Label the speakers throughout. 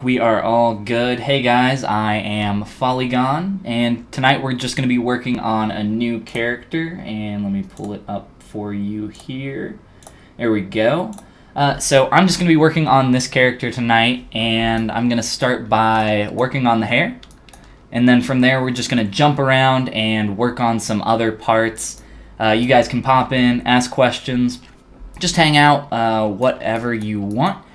Speaker 1: We are all good. Hey guys, I am Follygon, and tonight we're just going to be working on a new character, and let me pull it up for you here. There we go. So I'm just going to be working on this character tonight, and I'm going to start by working on the hair, and then from there we're just going to jump around and work on some other parts. You guys can pop in, ask questions, just hang out, whatever you want.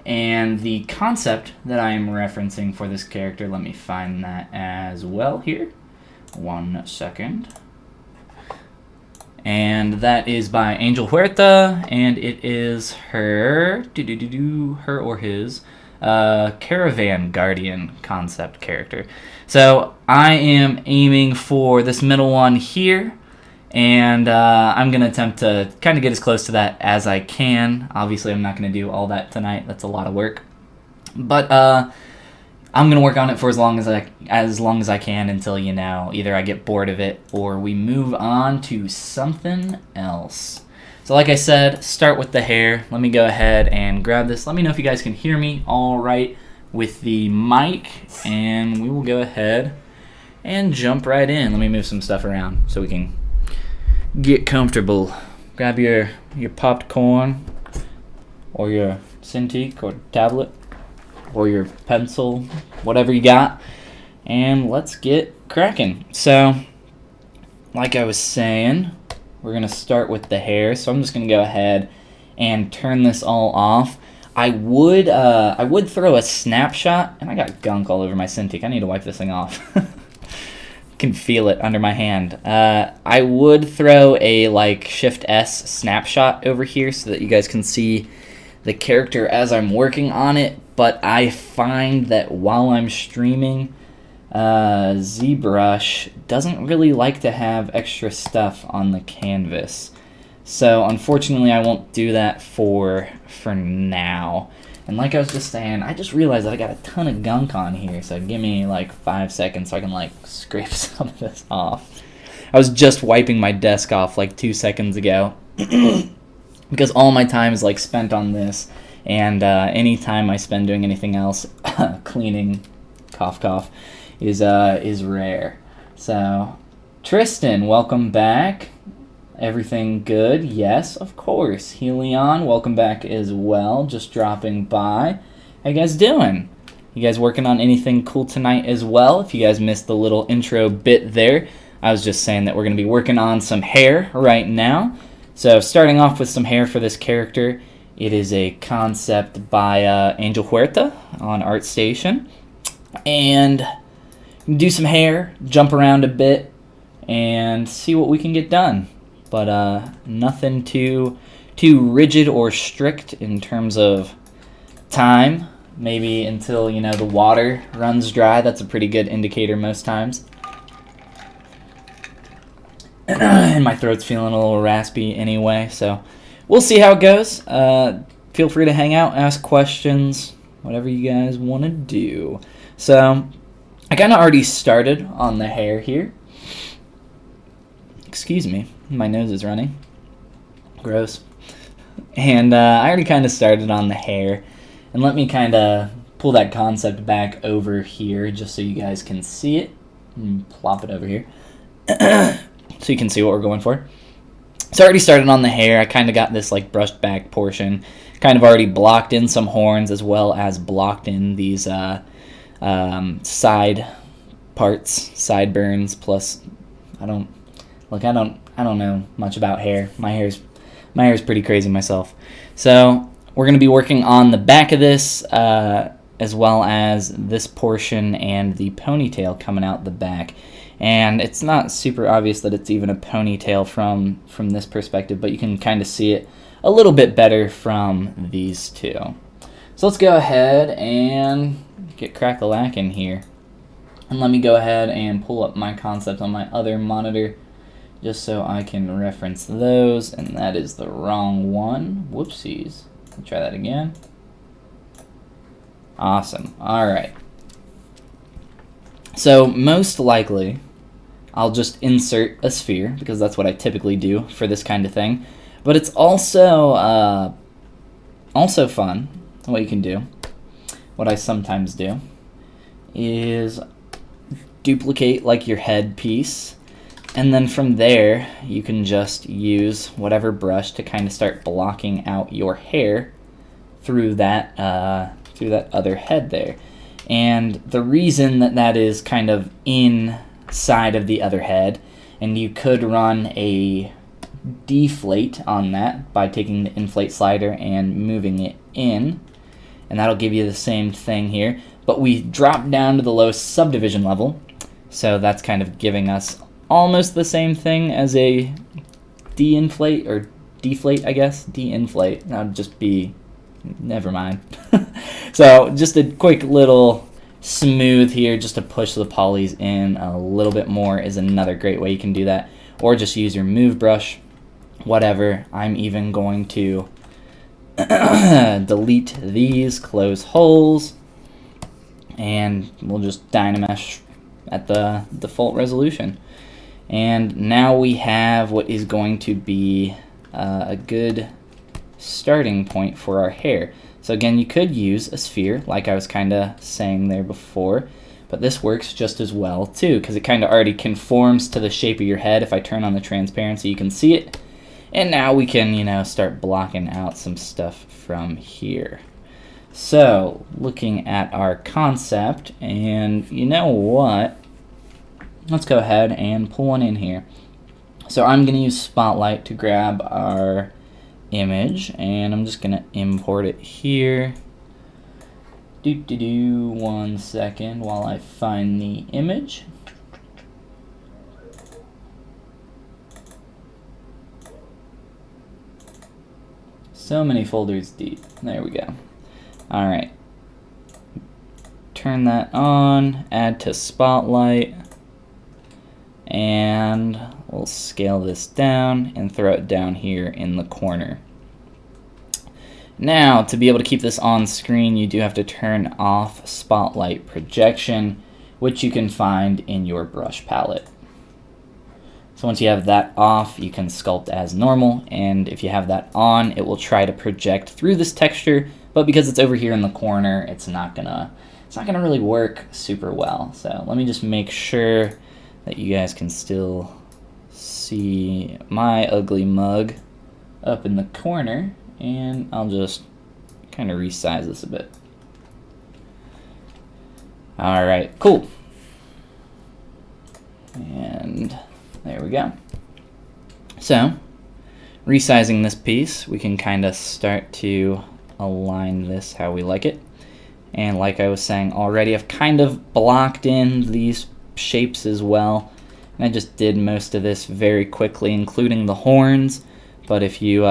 Speaker 1: And the concept that I am referencing for this character, let me find that as well here. 1 second. And that is by Angel Huerta, and it is her, her or his, Caravan Guardian concept character. So I am aiming for this middle one here. And I'm going to attempt to kind of get as close to that as I can. Obviously, I'm not going to do all that tonight. That's a lot of work. But I'm going to work on it for as long as I can until, you know, either I get bored of it or we move on to something else. So like I said, start with the hair. Let me go ahead and grab this. Let me know if you guys can hear me all right with the mic. And we will go ahead and jump right in. Let me move some stuff around so we can get comfortable. Grab your popped corn or your Cintiq or tablet or your pencil, whatever you got, and let's get cracking. So like I was saying, we're gonna start with the hair, so I'm just gonna go ahead and turn this all off. I would throw a snapshot, and I got gunk all over my Cintiq. I need to wipe this thing off. Can feel it under my hand. I would throw a Shift S snapshot over here so that you guys can see the character as I'm working on it, but I find that while I'm streaming, ZBrush doesn't really like to have extra stuff on the canvas. So unfortunately I won't do that for now. And like I was just saying, I just realized that I got a ton of gunk on here, so give me 5 seconds so I can scrape some of this off. I was just wiping my desk off 2 seconds ago because all my time is spent on this, and any time I spend doing anything else, cleaning, cough cough, is rare. So Tristan, welcome back. Everything good? Yes, of course. Helion, welcome back as well. Just dropping by. How you guys doing? You guys working on anything cool tonight as well? If you guys missed the little intro bit there, I was just saying that we're going to be working on some hair right now. So starting off with some hair for this character, it is a concept by Angel Huerta on ArtStation. And do some hair, jump around a bit, and see what we can get done. But nothing too rigid or strict in terms of time. Maybe until, the water runs dry. That's a pretty good indicator most times. And my throat's feeling a little raspy anyway, so we'll see how it goes. Feel free to hang out, ask questions, whatever you guys want to do. So I kind of already started on the hair here. Excuse me. My nose is running. Gross. And I already kind of started on the hair. And let me kind of pull that concept back over here just so you guys can see it. And plop it over here. So you can see what we're going for. So I already started on the hair. I kind of got this brushed back portion. Kind of already blocked in some horns as well as blocked in these side parts, sideburns, plus I don't know much about hair. My hair's pretty crazy myself. So we're going to be working on the back of this as well as this portion and the ponytail coming out the back. And it's not super obvious that it's even a ponytail from this perspective, but you can kind of see it a little bit better from these two. So let's go ahead and get crack-a-lackin' here. And let me go ahead and pull up my concept on my other monitor just so I can reference those, and that is the wrong one. Whoopsies. Let's try that again. Awesome. Alright. So most likely, I'll just insert a sphere, because that's what I typically do for this kind of thing. But it's also fun, what you can do, what I sometimes do is duplicate like your head piece, and then from there you can just use whatever brush to kind of start blocking out your hair through that other head there. And the reason that that is kind of inside of the other head, and you could run a deflate on that by taking the inflate slider and moving it in, and that'll give you the same thing here, but we drop down to the lowest subdivision level, so that's kind of giving us almost the same thing as a de-inflate, or deflate, I guess. De-inflate, that would just be, never mind. So just a quick little smooth here just to push the polys in a little bit more is another great way you can do that, or just use your move brush, whatever. I'm even going to delete these, close holes, and we'll just Dynamesh at the default resolution. And now we have what is going to be a good starting point for our hair. So again, you could use a sphere, like I was kind of saying there before, but this works just as well too, because it kind of already conforms to the shape of your head. If I turn on the transparency, you can see it. And now we can, you know, start blocking out some stuff from here. So, looking at our concept, and you know what? Let's go ahead and pull one in here. So I'm going to use Spotlight to grab our image, and I'm just going to import it here. One second while I find the image. So many folders deep. There we go. Alright. Turn that on, add to Spotlight, and we'll scale this down and throw it down here in the corner. Now, to be able to keep this on screen, you do have to turn off Spotlight Projection, which you can find in your brush palette. So once you have that off, you can sculpt as normal, and if you have that on, it will try to project through this texture, but because it's over here in the corner, it's not gonna really work super well. So let me just make sure that you guys can still see my ugly mug up in the corner, and I'll just kind of resize this a bit. Alright, cool. And there we go. So, resizing this piece, we can kind of start to align this how we like it. And like I was saying already, I've kind of blocked in these shapes as well. And I just did most of this very quickly, including the horns. But if you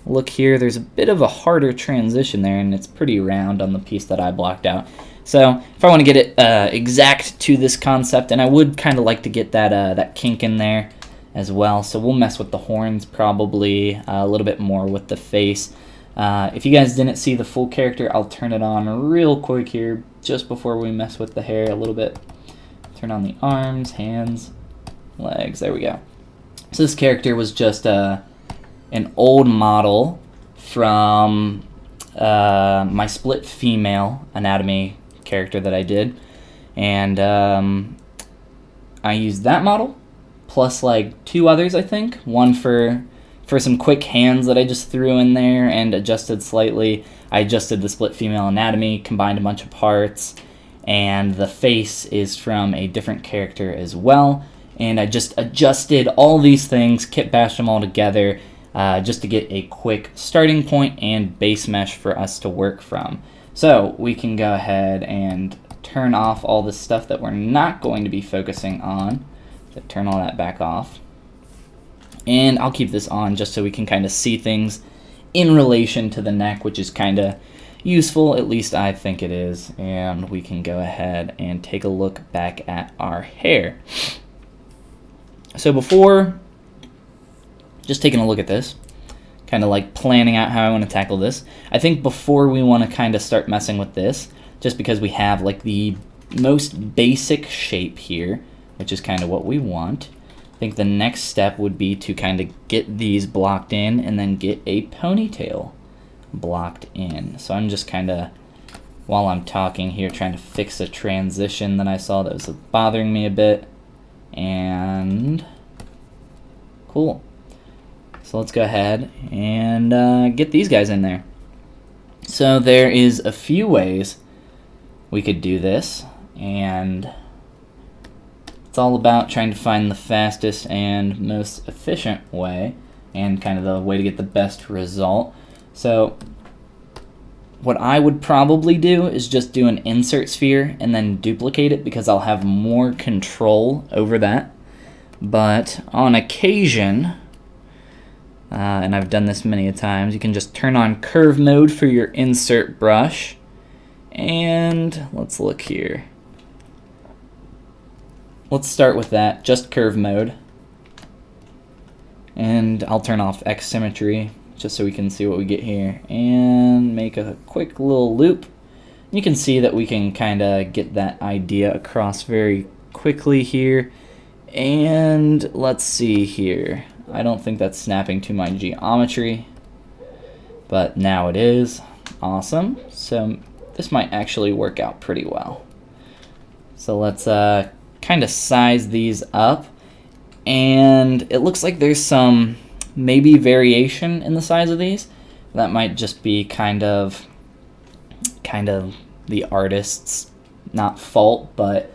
Speaker 1: look here, there's a bit of a harder transition there, and it's pretty round on the piece that I blocked out. So if I want to get it exact to this concept, and I would kind of like to get that kink in there as well, so we'll mess with the horns probably a little bit more with the face. If you guys didn't see the full character, I'll turn it on real quick here just before we mess with the hair a little bit. Turn on the arms, hands, legs, there we go. So this character was just an old model from my split female anatomy character that I did, and I used that model plus like 2 others, I think. One for some quick hands that I just threw in there and adjusted slightly. I adjusted the split female anatomy, combined a bunch of parts, and the face is from a different character as well. And I just adjusted all these things, kit bashed them all together, just to get a quick starting point and base mesh for us to work from. So we can go ahead and turn off all the stuff that we're not going to be focusing on. So turn all that back off. And I'll keep this on just so we can kind of see things in relation to the neck, which is kind of useful, at least I think it is. And we can go ahead and take a look back at our hair. So before just taking a look at this, kind of like planning out how I want to tackle this, I think before we want to kind of start messing with this, just because we have like the most basic shape here, which is kind of what we want, I think the next step would be to kind of get these blocked in and then get a ponytail blocked in. So I'm just kind of while I'm talking here, trying to fix a transition that I saw that was bothering me a bit. And cool. So let's go ahead and get these guys in there. So there is a few ways we could do this, and it's all about trying to find the fastest and most efficient way and kind of the way to get the best result. So what I would probably do is just do an insert sphere and then duplicate it, because I'll have more control over that. But on occasion, and I've done this many a times, you can just turn on curve mode for your insert brush. And let's look here. Let's start with that, just curve mode. And I'll turn off X symmetry just so we can see what we get here. And make a quick little loop. You can see that we can kind of get that idea across very quickly here. And let's see here. I don't think that's snapping to my geometry, but now it is. Awesome. So this might actually work out pretty well. So let's kind of size these up, and it looks like there's some maybe variation in the size of these. That might just be kind of the artist's not fault, but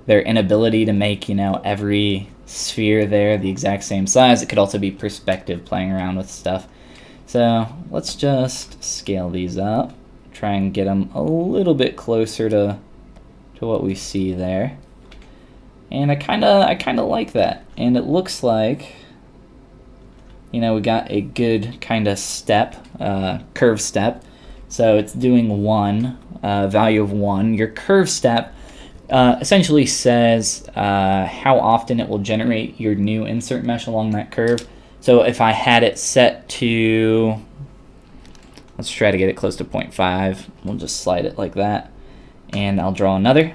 Speaker 1: their inability to make, you know, every sphere there the exact same size. It could also be perspective, playing around with stuff. So let's just scale these up, try and get them a little bit closer to what we see there. And I kind of like that. And it looks like, you know, we got a good kind of step, curve step. So it's doing 1, value of 1. Your curve step essentially says how often it will generate your new insert mesh along that curve. So if I had it set to, let's try to get it close to 0.5, we'll just slide it like that, and I'll draw another,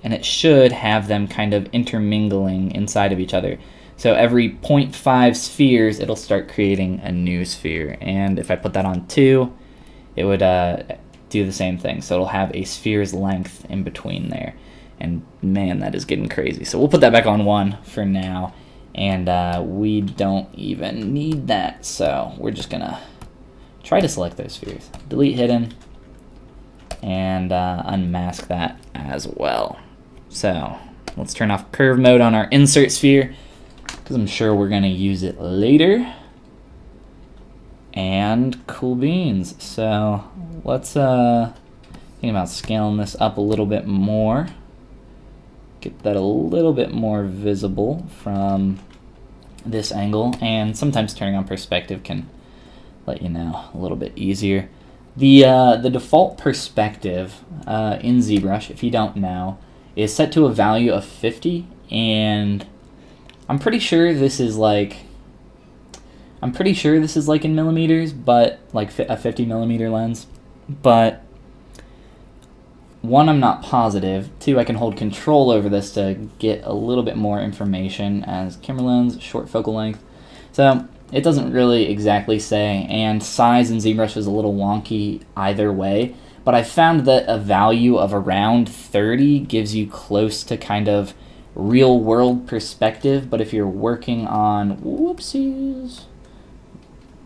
Speaker 1: and it should have them kind of intermingling inside of each other. So every 0.5 spheres, it'll start creating a new sphere, and if I put that on 2, it would do the same thing. So it'll have a sphere's length in between there. And man, that is getting crazy. So we'll put that back on 1 for now. And we don't even need that. So we're just going to try to select those spheres. Delete hidden. And unmask that as well. So let's turn off curve mode on our insert sphere, because I'm sure we're going to use it later. And cool beans. So let's think about scaling this up a little bit more. Get that a little bit more visible from this angle, and sometimes turning on perspective can let you know a little bit easier. The default perspective in ZBrush, if you don't know, is set to a value of 50, and I'm pretty sure this is like in millimeters, but like a 50 millimeter lens. But 1, I'm not positive. 2, I can hold control over this to get a little bit more information as camera lens, short focal length. So it doesn't really exactly say, and size in ZBrush is a little wonky either way, but I found that a value of around 30 gives you close to kind of real world perspective. But if you're working on, whoopsies,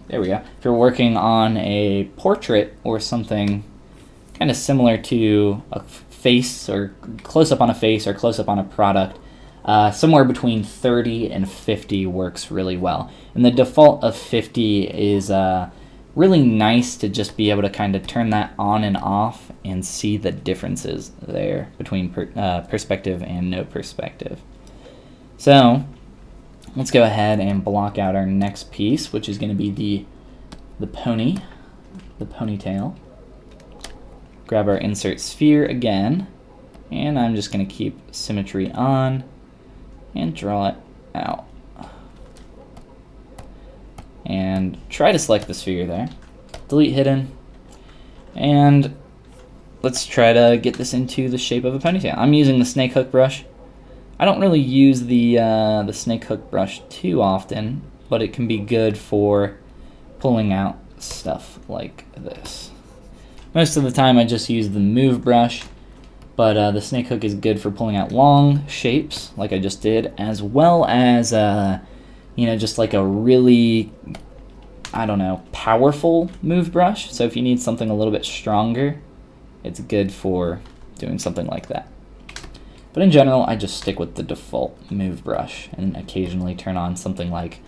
Speaker 1: there we go. If you're working on a portrait or something kind of similar to a face, or close up on a face, or close up on a product, somewhere between 30 and 50 works really well. And the default of 50 is really nice to just be able to kind of turn that on and off and see the differences there between perspective and no perspective. So let's go ahead and block out our next piece, which is going to be the ponytail. Grab our insert sphere again, and I'm just going to keep symmetry on and draw it out. And try to select the sphere there. Delete hidden. And let's try to get this into the shape of a ponytail. I'm using the snake hook brush. I don't really use the snake hook brush too often, but it can be good for pulling out stuff like this. Most of the time I just use the move brush, but the snake hook is good for pulling out long shapes like I just did, as well as just like a really, I don't know, powerful move brush. So if you need something a little bit stronger, it's good for doing something like that. But in general, I just stick with the default move brush and occasionally turn on something like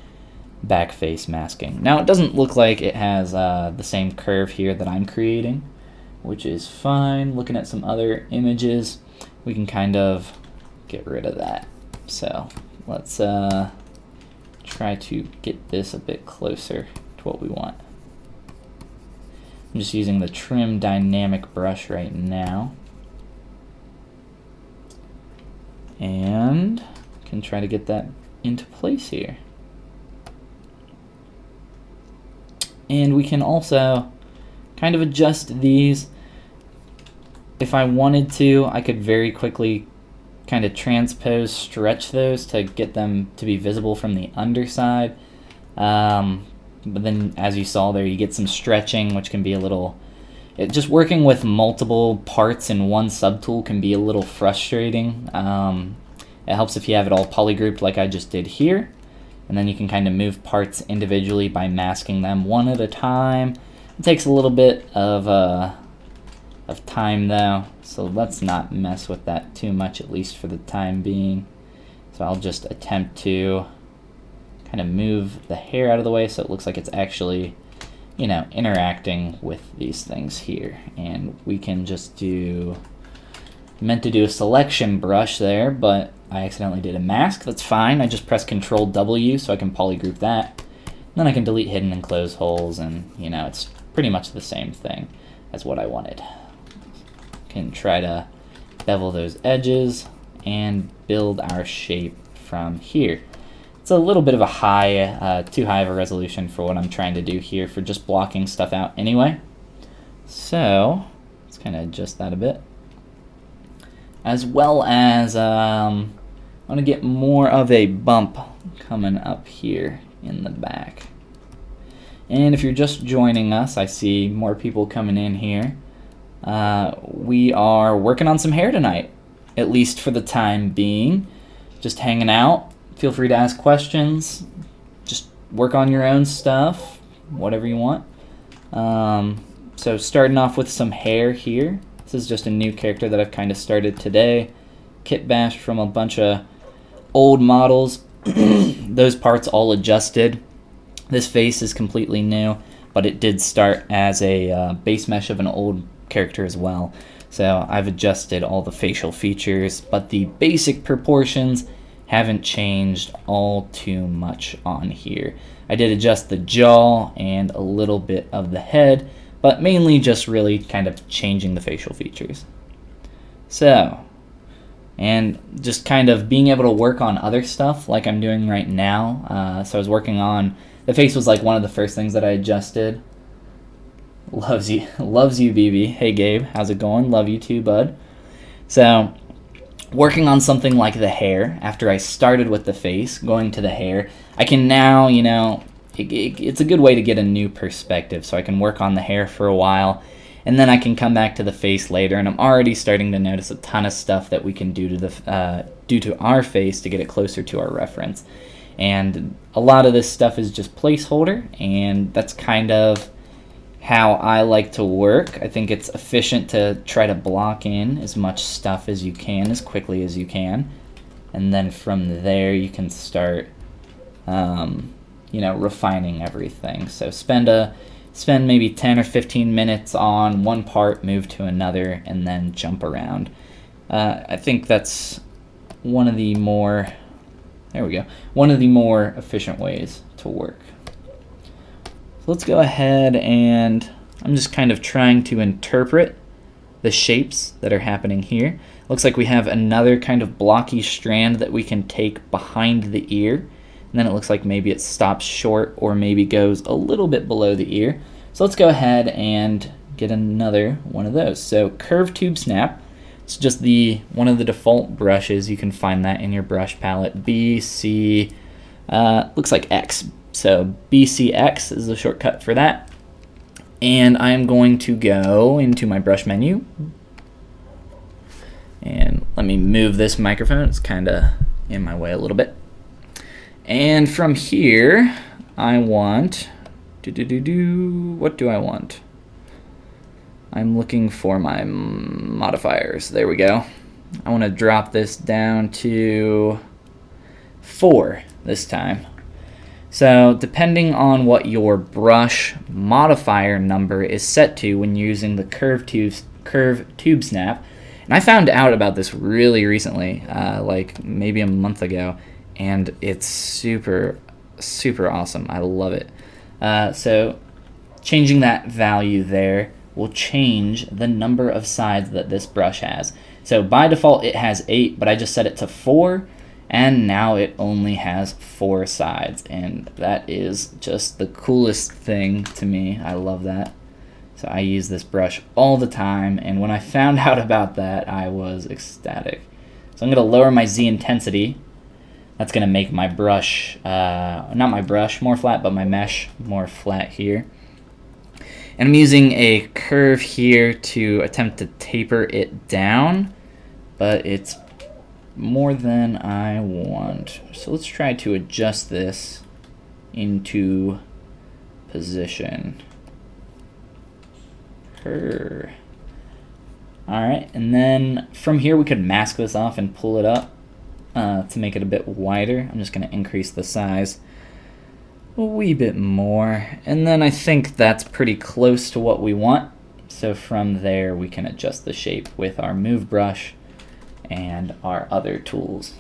Speaker 1: back face masking. Now it doesn't look like it has the same curve here that I'm creating, which is fine. Looking at some other images, we can kind of get rid of that. So let's try to get this a bit closer to what we want. I'm just using the trim dynamic brush right now, and can try to get that into place here. And we can also kind of adjust these. If I wanted to, I could very quickly kind of transpose, stretch those to get them to be visible from the underside. But then, as you saw there, you get some stretching, which can be a little... just working with multiple parts in one subtool can be a little frustrating. It helps if you have it all polygrouped like I just did here. And then you can kind of move parts individually by masking them one at a time. It takes a little bit of time though, so let's not mess with that too much, at least for the time being. So I'll just attempt to kind of move the hair out of the way so it looks like it's actually, interacting with these things here. And we can just meant to do a selection brush there, but I accidentally did a mask. That's fine. I just press Control W so I can polygroup that. Then I can delete hidden and close holes, and it's pretty much the same thing as what I wanted. Can try to bevel those edges and build our shape from here. It's a little bit of a too high of a resolution for what I'm trying to do here for just blocking stuff out anyway. So let's kind of adjust that a bit. As well as I want to get more of a bump coming up here in the back. And if you're just joining us, I see more people coming in here. We are working on some hair tonight, at least for the time being. Just hanging out. Feel free to ask questions. Just work on your own stuff, whatever you want. So starting off with some hair here. This is just a new character that I've kind of started today. Kit bashed from a bunch of old models. Those parts all adjusted. This face is completely new, but it did start as a base mesh of an old character as well. So I've adjusted all the facial features, but the basic proportions haven't changed all too much on here. I did adjust the jaw and a little bit of the head, but mainly just really kind of changing the facial features. So, and just kind of being able to work on other stuff like I'm doing right now. So I was working on, the face was like one of the first things that I adjusted. Loves you, BB. Hey Gabe, how's it going? Love you too, bud. So, working on something like the hair, after I started with the face, going to the hair, I can now, it's a good way to get a new perspective. So I can work on the hair for a while, and then I can come back to the face later, and I'm already starting to notice a ton of stuff that we can do to our face to get it closer to our reference. And a lot of this stuff is just placeholder, and that's kind of how I like to work. I think it's efficient to try to block in as much stuff as you can, as quickly as you can. And then from there you can start, refining everything. So spend maybe 10 or 15 minutes on one part, move to another, and then jump around. I think that's one of the more efficient ways to work. Let's go ahead, and I'm just kind of trying to interpret the shapes that are happening here. Looks like we have another kind of blocky strand that we can take behind the ear, and then it looks like maybe it stops short or maybe goes a little bit below the ear. So let's go ahead and get another one of those. So curve tube snap, it's just one of the default brushes. You can find that in your brush palette. BC, looks like X. So BCX is the shortcut for that. And I'm going to go into my brush menu. And let me move this microphone. It's kind of in my way a little bit. And from here, I want, what do I want? I'm looking for my modifiers. There we go. I want to drop this down to 4 this time. So depending on what your brush modifier number is set to when you're using the curve tube snap, and I found out about this really recently, like maybe a month ago, and it's super awesome. I love it. So changing that value there will change the number of sides that this brush has. So by default it has 8, but I just set it to 4, and now it only has 4 sides, and that is just the coolest thing to me. I love that. So I use this brush all the time, and when I found out about that, I was ecstatic. So I'm going to lower my Z intensity. That's going to make my brush, not my brush more flat, but my mesh more flat here. And I'm using a curve here to attempt to taper it down, but it's more than I want. So let's try to adjust this into position. Alright, and then from here we could mask this off and pull it up to make it a bit wider. I'm just going to increase the size a wee bit more, and then I think that's pretty close to what we want. So from there we can adjust the shape with our move brush and our other tools.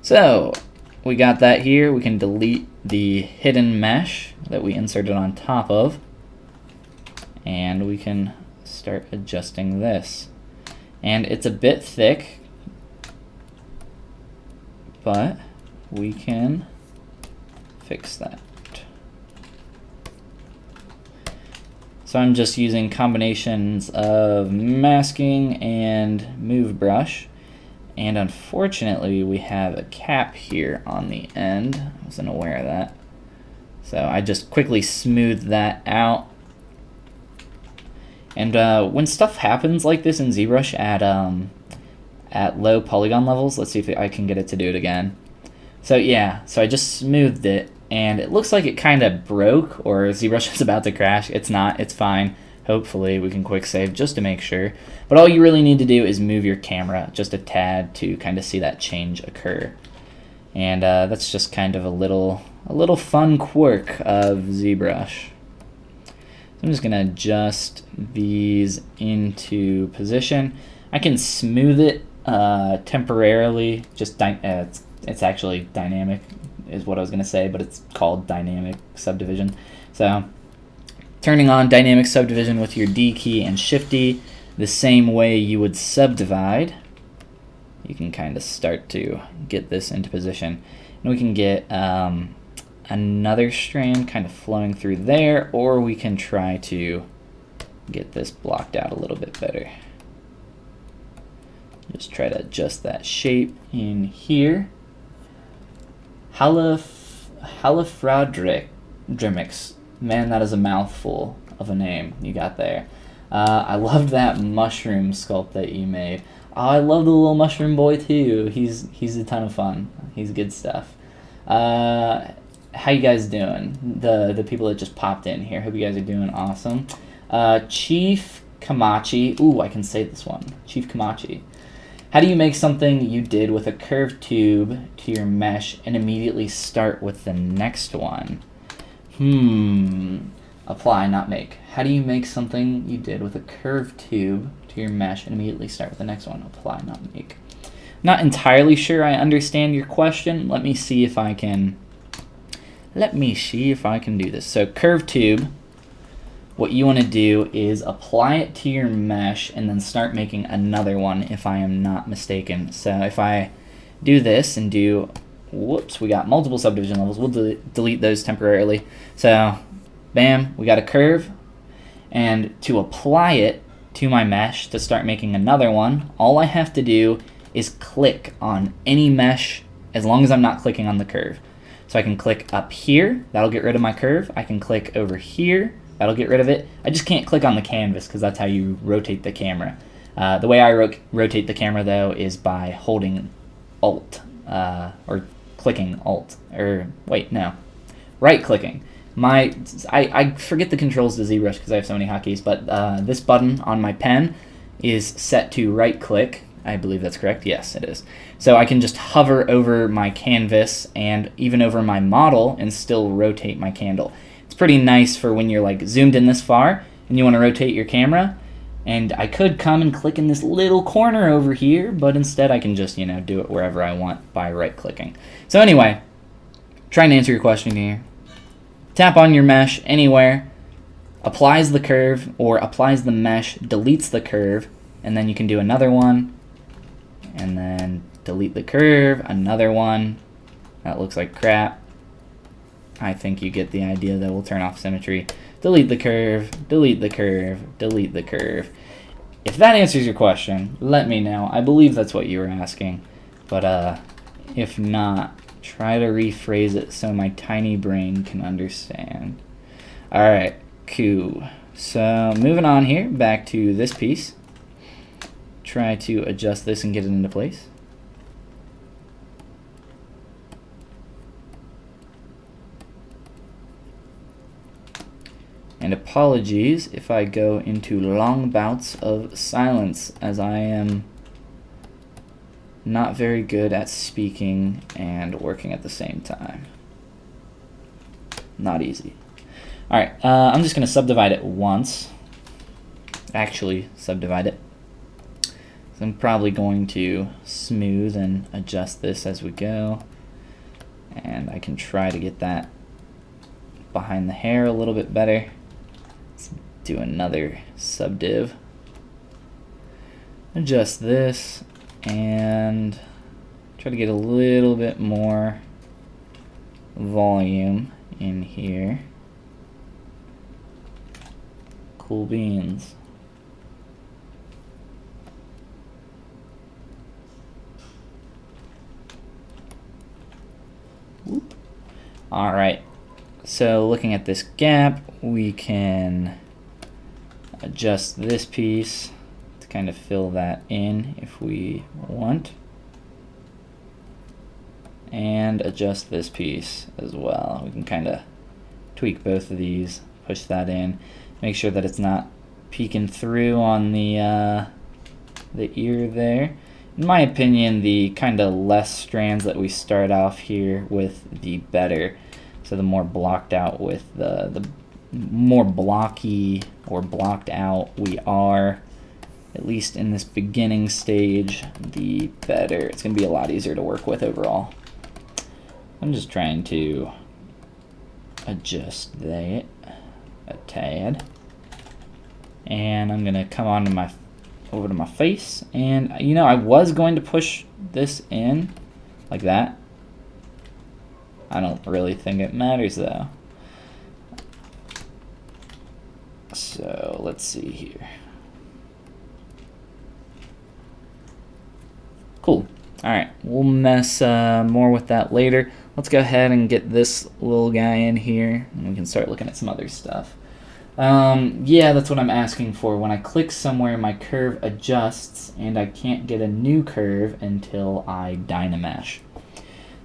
Speaker 1: So we got that here. We can delete the hidden mesh that we inserted on top of, and we can start adjusting this. And it's a bit thick, but we can fix that. So I'm just using combinations of masking and move brush, and unfortunately we have a cap here on the end. I wasn't aware of that. So I just quickly smoothed that out. And when stuff happens like this in ZBrush at low polygon levels, let's see if I can get it to do it again. So yeah, so I just smoothed it, and it looks like it kind of broke, or ZBrush is about to crash. It's not, it's fine. Hopefully we can quick save just to make sure. But all you really need to do is move your camera just a tad to kind of see that change occur. And that's just kind of a little fun quirk of ZBrush. So I'm just going to adjust these into position. I can smooth it temporarily. Just it's actually dynamic is what I was going to say, but it's called dynamic subdivision. So turning on dynamic subdivision with your D key and Shift D, the same way you would subdivide, you can kind of start to get this into position. And we can get another strand kind of flowing through there, or we can try to get this blocked out a little bit better. Just try to adjust that shape in here. Halifradrix. Man, that is a mouthful of a name you got there. I loved that mushroom sculpt that you made. Oh, I love the little mushroom boy too. He's a ton of fun. He's good stuff. How you guys doing? The people that just popped in here. Hope you guys are doing awesome. Chief Kamachi. Ooh, I can say this one. Chief Kamachi. How do you make something you did with a curved tube to your mesh and immediately start with the next one? Apply, not make. How do you make something you did with a curved tube to your mesh and immediately start with the next one? Apply, not make. Not entirely sure I understand your question. Let me see if I can do this. So curved tube, what you want to do is apply it to your mesh and then start making another one, if I am not mistaken. So if I do this and do, whoops, we got multiple subdivision levels. We'll delete those temporarily. So bam, we got a curve. And to apply it to my mesh to start making another one, all I have to do is click on any mesh as long as I'm not clicking on the curve. So I can click up here, that'll get rid of my curve. I can click over here, That'll get rid of it. I just can't click on the canvas because that's how you rotate the camera. The way I rotate the camera, though, is by holding Alt, or clicking Alt, or wait, no, right-clicking. I forget the controls to ZBrush because I have so many hotkeys, but this button on my pen is set to right-click. I believe that's correct. Yes, it is. So I can just hover over my canvas and even over my model and still rotate my candle. It's pretty nice for when you're like zoomed in this far and you want to rotate your camera. And I could come and click in this little corner over here, but instead I can just, you know, do it wherever I want by right-clicking. So anyway, trying to answer your question here. Tap on your mesh anywhere, applies the curve or applies the mesh, deletes the curve, and then you can do another one, and then delete the curve, another one. That looks like crap. I think you get the idea that we'll turn off symmetry. Delete the curve, delete the curve, delete the curve. If that answers your question, let me know. I believe that's what you were asking. But if not, try to rephrase it so my tiny brain can understand. Alright, cool. So moving on here, back to this piece. Try to adjust this and get it into place. And apologies if I go into long bouts of silence, as I am not very good at speaking and working at the same time. Not easy. Alright, I'm just going to subdivide it once. Actually, subdivide it. So I'm probably going to smooth and adjust this as we go. And I can try to get that behind the hair a little bit better. Let's do another subdiv. Adjust this and try to get a little bit more volume in here. Cool beans. Alright, so looking at this gap, we can adjust this piece to kind of fill that in if we want, and adjust this piece as well. We can kind of tweak both of these, push that in, make sure that it's not peeking through on the ear there. In my opinion, the kind of less strands that we start off here with, the better. So the more blocked out with the more blocky or blocked out we are, at least in this beginning stage, the better. It's going to be a lot easier to work with overall. I'm just trying to adjust that a tad. And I'm going to come on to over to my face, and you know, I was going to push this in like that. I don't really think it matters though. So let's see here. Cool. Alright, we'll mess more with that later. Let's go ahead and get this little guy in here, and we can start looking at some other stuff. Yeah, that's what I'm asking for. When I click somewhere, my curve adjusts, and I can't get a new curve until I Dynamesh.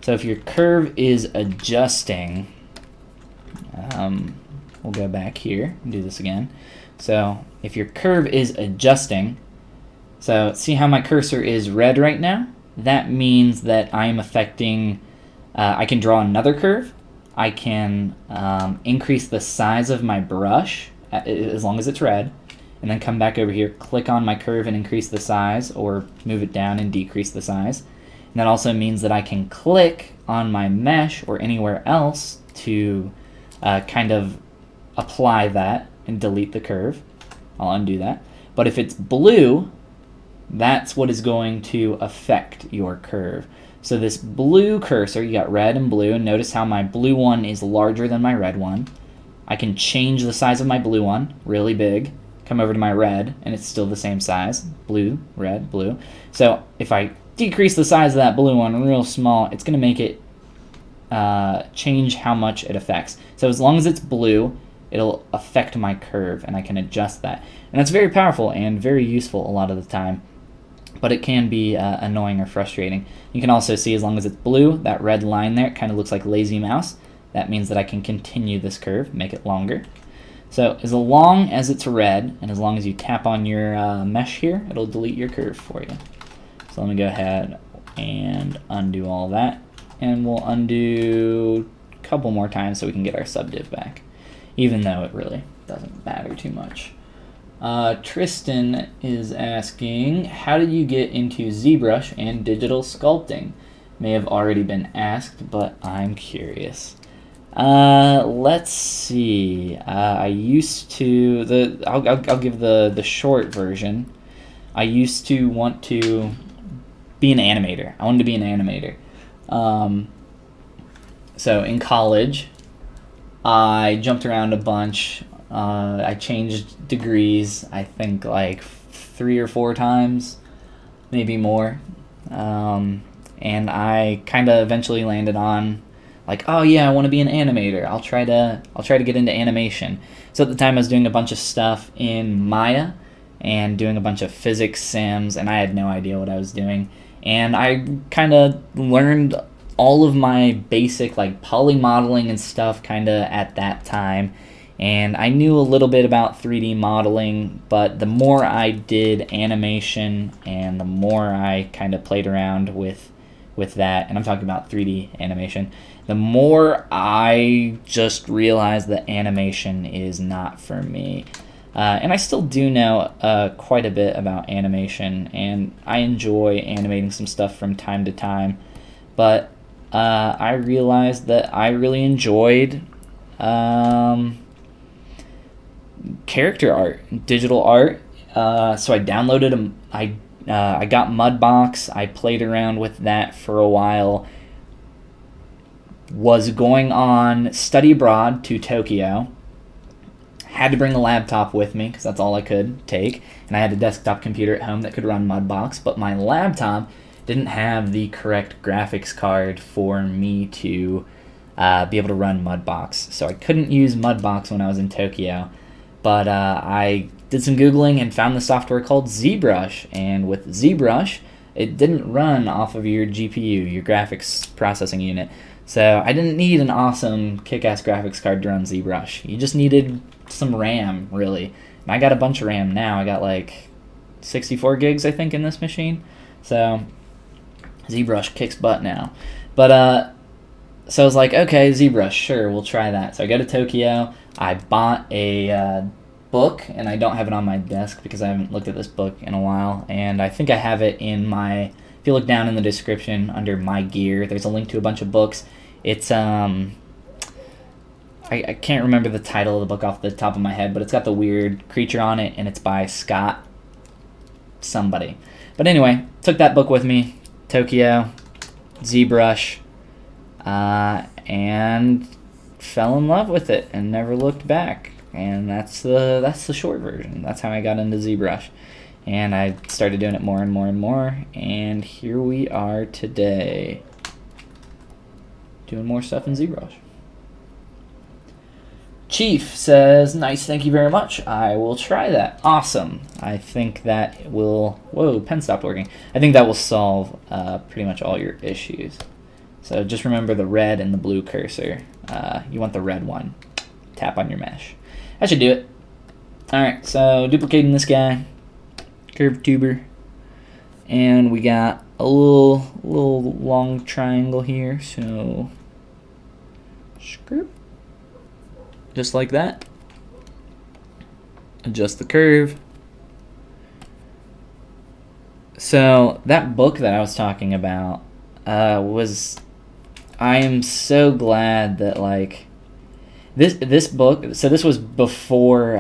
Speaker 1: So if your curve is adjusting, we'll go back here and do this again. So if your curve is adjusting, so see how my cursor is red right now? That means that I'm affecting, I can draw another curve. I can increase the size of my brush as long as it's red, and then come back over here, click on my curve and increase the size, or move it down and decrease the size. And that also means that I can click on my mesh or anywhere else to kind of apply that and delete the curve. I'll undo that. But if it's blue, that's what is going to affect your curve. So this blue cursor, you got red and blue, and notice how my blue one is larger than my red one. I can change the size of my blue one, really big, come over to my red, and it's still the same size, blue, red, blue. So if I decrease the size of that blue one real small, it's going to make it change how much it affects. So as long as it's blue, it'll affect my curve, and I can adjust that. And that's very powerful and very useful a lot of the time, but it can be annoying or frustrating. You can also see, as long as it's blue, that red line there, it kind of looks like lazy mouse. That means that I can continue this curve, make it longer. So as long as it's red, and as long as you tap on your mesh here, it'll delete your curve for you. So let me go ahead and undo all that, and we'll undo a couple more times so we can get our subdiv back, even though it really doesn't matter too much. Tristan is asking, how did you get into ZBrush and digital sculpting? May have already been asked, but I'm curious. Let's see. I used to I'll give the short version. I used to want to be an animator. I wanted to be an animator. So in college, I jumped around a bunch. I changed degrees, I think like 3 or 4 times, maybe more. And I kind of eventually landed on, like, oh yeah, I want to be an animator. I'll try to get into animation. So at the time I was doing a bunch of stuff in Maya and doing a bunch of physics sims, and I had no idea what I was doing. And I kind of learned all of my basic like poly modeling and stuff kind of at that time. And I knew a little bit about 3D modeling, but the more I did animation and the more I kind of played around with that, and I'm talking about 3D animation, the more I just realized that animation is not for me. And I still do know quite a bit about animation, and I enjoy animating some stuff from time to time, but I realized that I really enjoyed character art, digital art. So I downloaded I got Mudbox. I played around with that for a while. Was going on study abroad to Tokyo. Had to bring a laptop with me because that's all I could take. And I had a desktop computer at home that could run Mudbox, but my laptop didn't have the correct graphics card for me to be able to run Mudbox. So I couldn't use Mudbox when I was in Tokyo. But I did some Googling and found the software called ZBrush. And with ZBrush, it didn't run off of your GPU, your graphics processing unit. So I didn't need an awesome kick-ass graphics card to run ZBrush. You just needed some RAM, really. And I got a bunch of RAM now. I got like 64 gigs, I think, in this machine. So ZBrush kicks butt now. But so I was like, okay, ZBrush, sure, we'll try that. So I go to Tokyo. I bought a book, and I don't have it on my desk because I haven't looked at this book in a while. And I think I have it in my, if you look down in the description under my gear, there's a link to a bunch of books. It's, I can't remember the title of the book off the top of my head, but it's got the weird creature on it, and it's by Scott somebody. But anyway, took that book with me, Tokyo, ZBrush, and fell in love with it and never looked back. And that's the short version. That's how I got into ZBrush. And I started doing it more and more and more, and here we are today, doing more stuff in ZBrush. Chief says, nice, thank you very much. I will try that. Awesome. I think that will, whoa, pen stopped working. I think that will solve pretty much all your issues. So just remember the red and the blue cursor. You want the red one. Tap on your mesh. That should do it. Alright, so duplicating this guy. Curve tuber. And we got a little long triangle here. So script. Just like that. Adjust the curve. So that book that I was talking about was, I am so glad that like this book, so this was before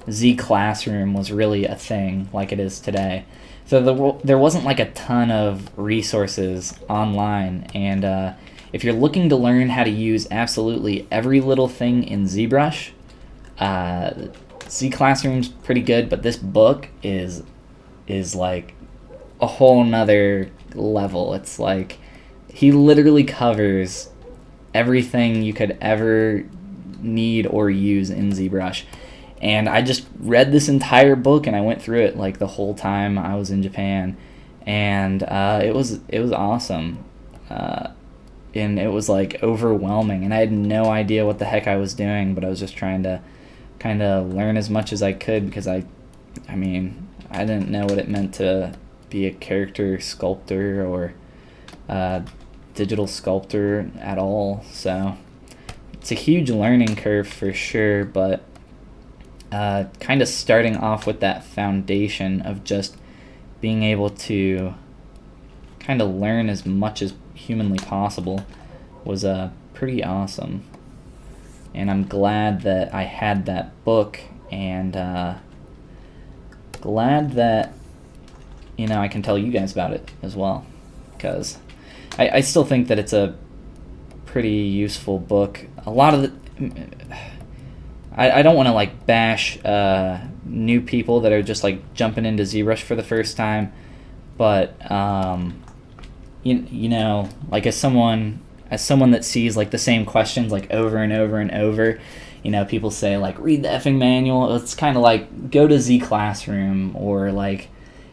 Speaker 1: Z Classroom was really a thing like it is today. So there wasn't like a ton of resources online, and if you're looking to learn how to use absolutely every little thing in ZBrush, Z Classroom's pretty good, but this book is like a whole nother level. It's like he literally covers everything you could ever need or use in ZBrush. And I just read this entire book, and I went through it like the whole time I was in Japan, and it was awesome, and it was like overwhelming, and I had no idea what the heck I was doing, but I was just trying to kind of learn as much as I could, because I didn't know what it meant to be a character sculptor or digital sculptor at all. So it's a huge learning curve for sure, but kind of starting off with that foundation of just being able to kind of learn as much as humanly possible was pretty awesome. And I'm glad that I had that book, and glad that I can tell you guys about it as well, because I still think that it's a pretty useful book. A lot of the I don't want to like bash new people that are just like jumping into ZBrush for the first time, but like as someone that sees like the same questions like over and over and over, people say like read the effing manual. It's kind of like go to Z Classroom, or like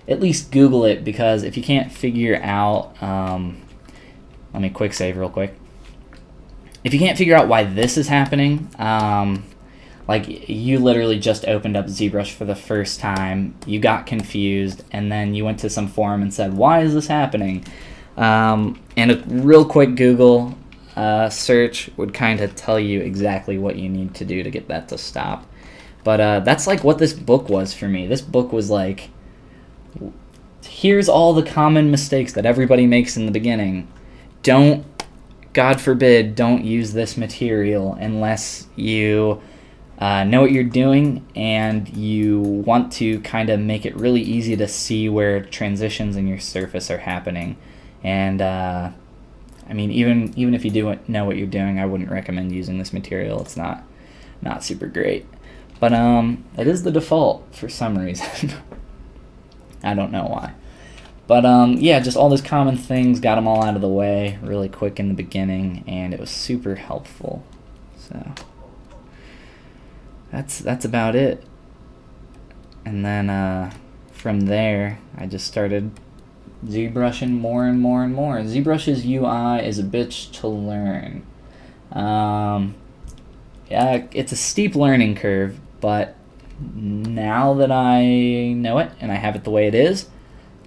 Speaker 1: at least Google it, because if you can't figure out let me quick save real quick. If you can't figure out why this is happening, like you literally just opened up ZBrush for the first time, you got confused, and then you went to some forum and said, why is this happening? And a real quick Google search would kind of tell you exactly what you need to do to get that to stop. But that's like what this book was for me. This book was like, here's all the common mistakes that everybody makes in the beginning. God forbid, don't use this material unless you know what you're doing and you want to kind of make it really easy to see where transitions in your surface are happening. And even if you do know what you're doing, I wouldn't recommend using this material. It's not super great, but it is the default for some reason. I don't know why. But yeah, just all those common things, got them all out of the way really quick in the beginning, and it was super helpful. So that's about it. And then from there, I just started ZBrushing more and more and more. ZBrush's UI is a bitch to learn. Yeah, it's a steep learning curve, but now that I know it and I have it the way it is,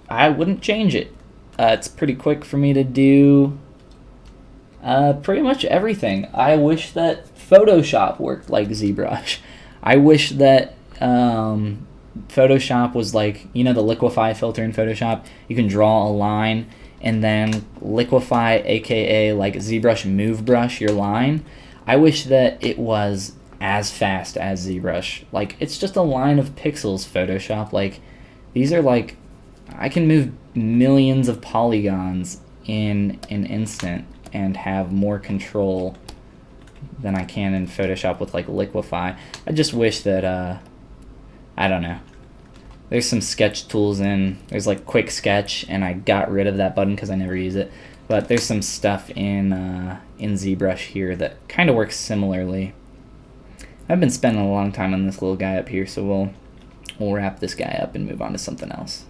Speaker 1: I wouldn't change it. It's pretty quick for me to do pretty much everything. I wish that Photoshop worked like ZBrush. I wish that Photoshop was like, the liquefy filter in Photoshop. You can draw a line and then liquefy, aka like ZBrush move brush your line. I wish that it was as fast as ZBrush. Like, it's just a line of pixels, Photoshop. Like, these are like, I can move millions of polygons in an instant and have more control than I can in Photoshop with like liquefy. I just wish that I don't know. There's some sketch tools there's like quick sketch, and I got rid of that button because I never use it. But there's some stuff in ZBrush here that kind of works similarly. I've been spending a long time on this little guy up here, so we'll wrap this guy up and move on to something else.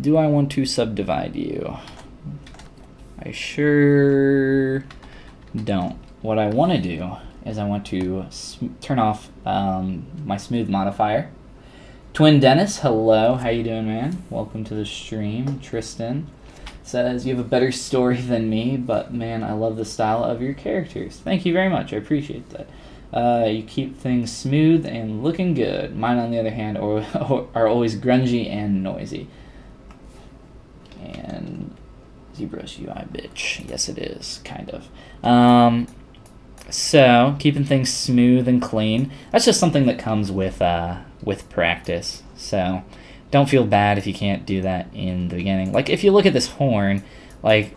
Speaker 1: Do I want to subdivide you? I sure don't. What I want to do is I want to turn off my smooth modifier. Twin Dennis, hello, how you doing, man? Welcome to the stream. Tristan says, you have a better story than me, but man, I love the style of your characters. Thank you very much, I appreciate that. You keep things smooth and looking good. Mine, on the other hand, are always grungy and noisy. And ZBrush UI, bitch. Yes, it is, kind of. So, keeping things smooth and clean. That's just something that comes with practice. So, don't feel bad if you can't do that in the beginning. Like, if you look at this horn, like,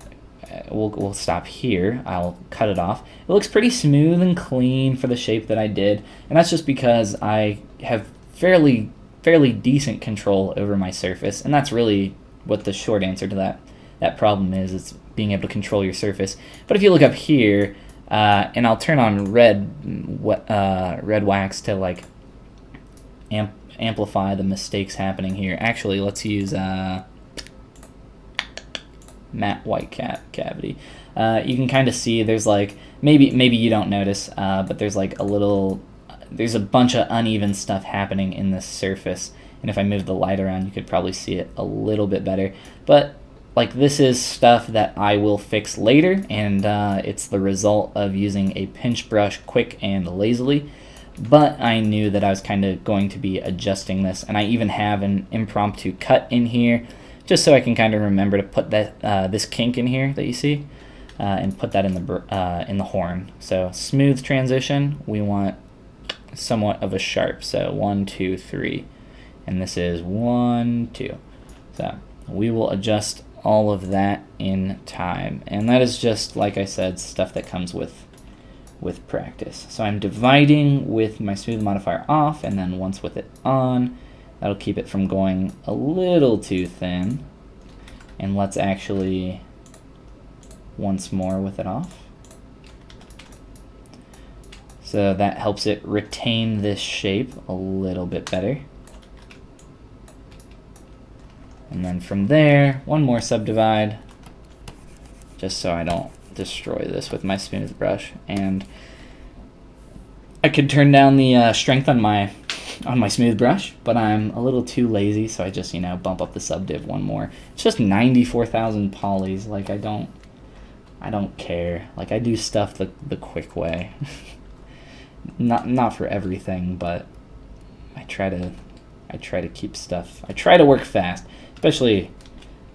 Speaker 1: we'll stop here. I'll cut it off. It looks pretty smooth and clean for the shape that I did, and that's just because I have fairly decent control over my surface, and that's really what the short answer to that problem is. It's being able to control your surface. But if you look up here, and I'll turn on red wax to like amplify the mistakes happening here. Actually, let's use matte white cavity. You can kind of see there's like, maybe you don't notice, but there's like there's a bunch of uneven stuff happening in this surface. And if I move the light around, you could probably see it a little bit better. But like, this is stuff that I will fix later, and it's the result of using a pinch brush quick and lazily. But I knew that I was kind of going to be adjusting this, and I even have an impromptu cut in here, just so I can kind of remember to put that this kink in here that you see, and put that in the horn. So smooth transition, we want somewhat of a sharp. So 1, 2, 3, and this is 1, 2. So we will adjust all of that in time, and that is just, like I said, stuff that comes with practice. So I'm dividing with my smooth modifier off, and then once with it on, that'll keep it from going a little too thin. And let's actually once more with it off. So that helps it retain this shape a little bit better. And then from there, one more subdivide, just so I don't destroy this with my smooth brush. And I could turn down the strength on my smooth brush, but I'm a little too lazy, so I just, bump up the subdiv one more. It's just 94,000 polys. Like, I don't care. Like, I do stuff the quick way. not for everything, but I try to keep stuff. I try to work fast. Especially,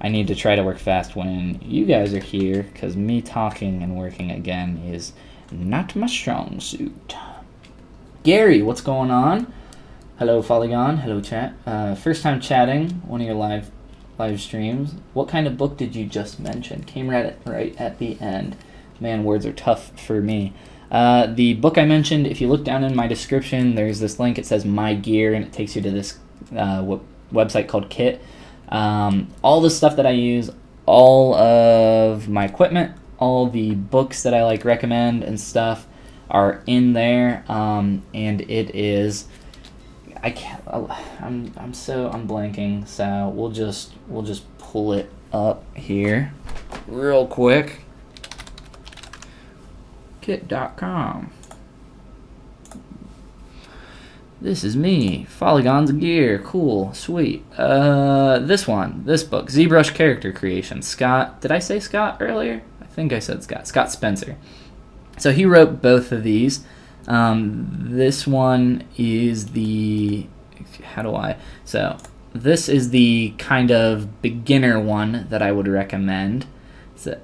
Speaker 1: I need to try to work fast when you guys are here, because me talking and working again is not my strong suit. Gary, what's going on? Hello, Follygon. Hello, chat. First time chatting one of your live streams. What kind of book did you just mention? Came right at the end. Man, words are tough for me. The book I mentioned, if you look down in my description, there's this link. It says My Gear, and it takes you to this website called Kit. All the stuff that I use, all of my equipment, all the books that I recommend and stuff are in there. And it is, I'm blanking, so we'll just pull it up here real quick. Kit.com. This is me, Follygon's Gear, cool, sweet. This book, ZBrush Character Creation. Scott, did I say Scott earlier? I think I said Scott Spencer. So he wrote both of these. This one is so this is the kind of beginner one that I would recommend. So,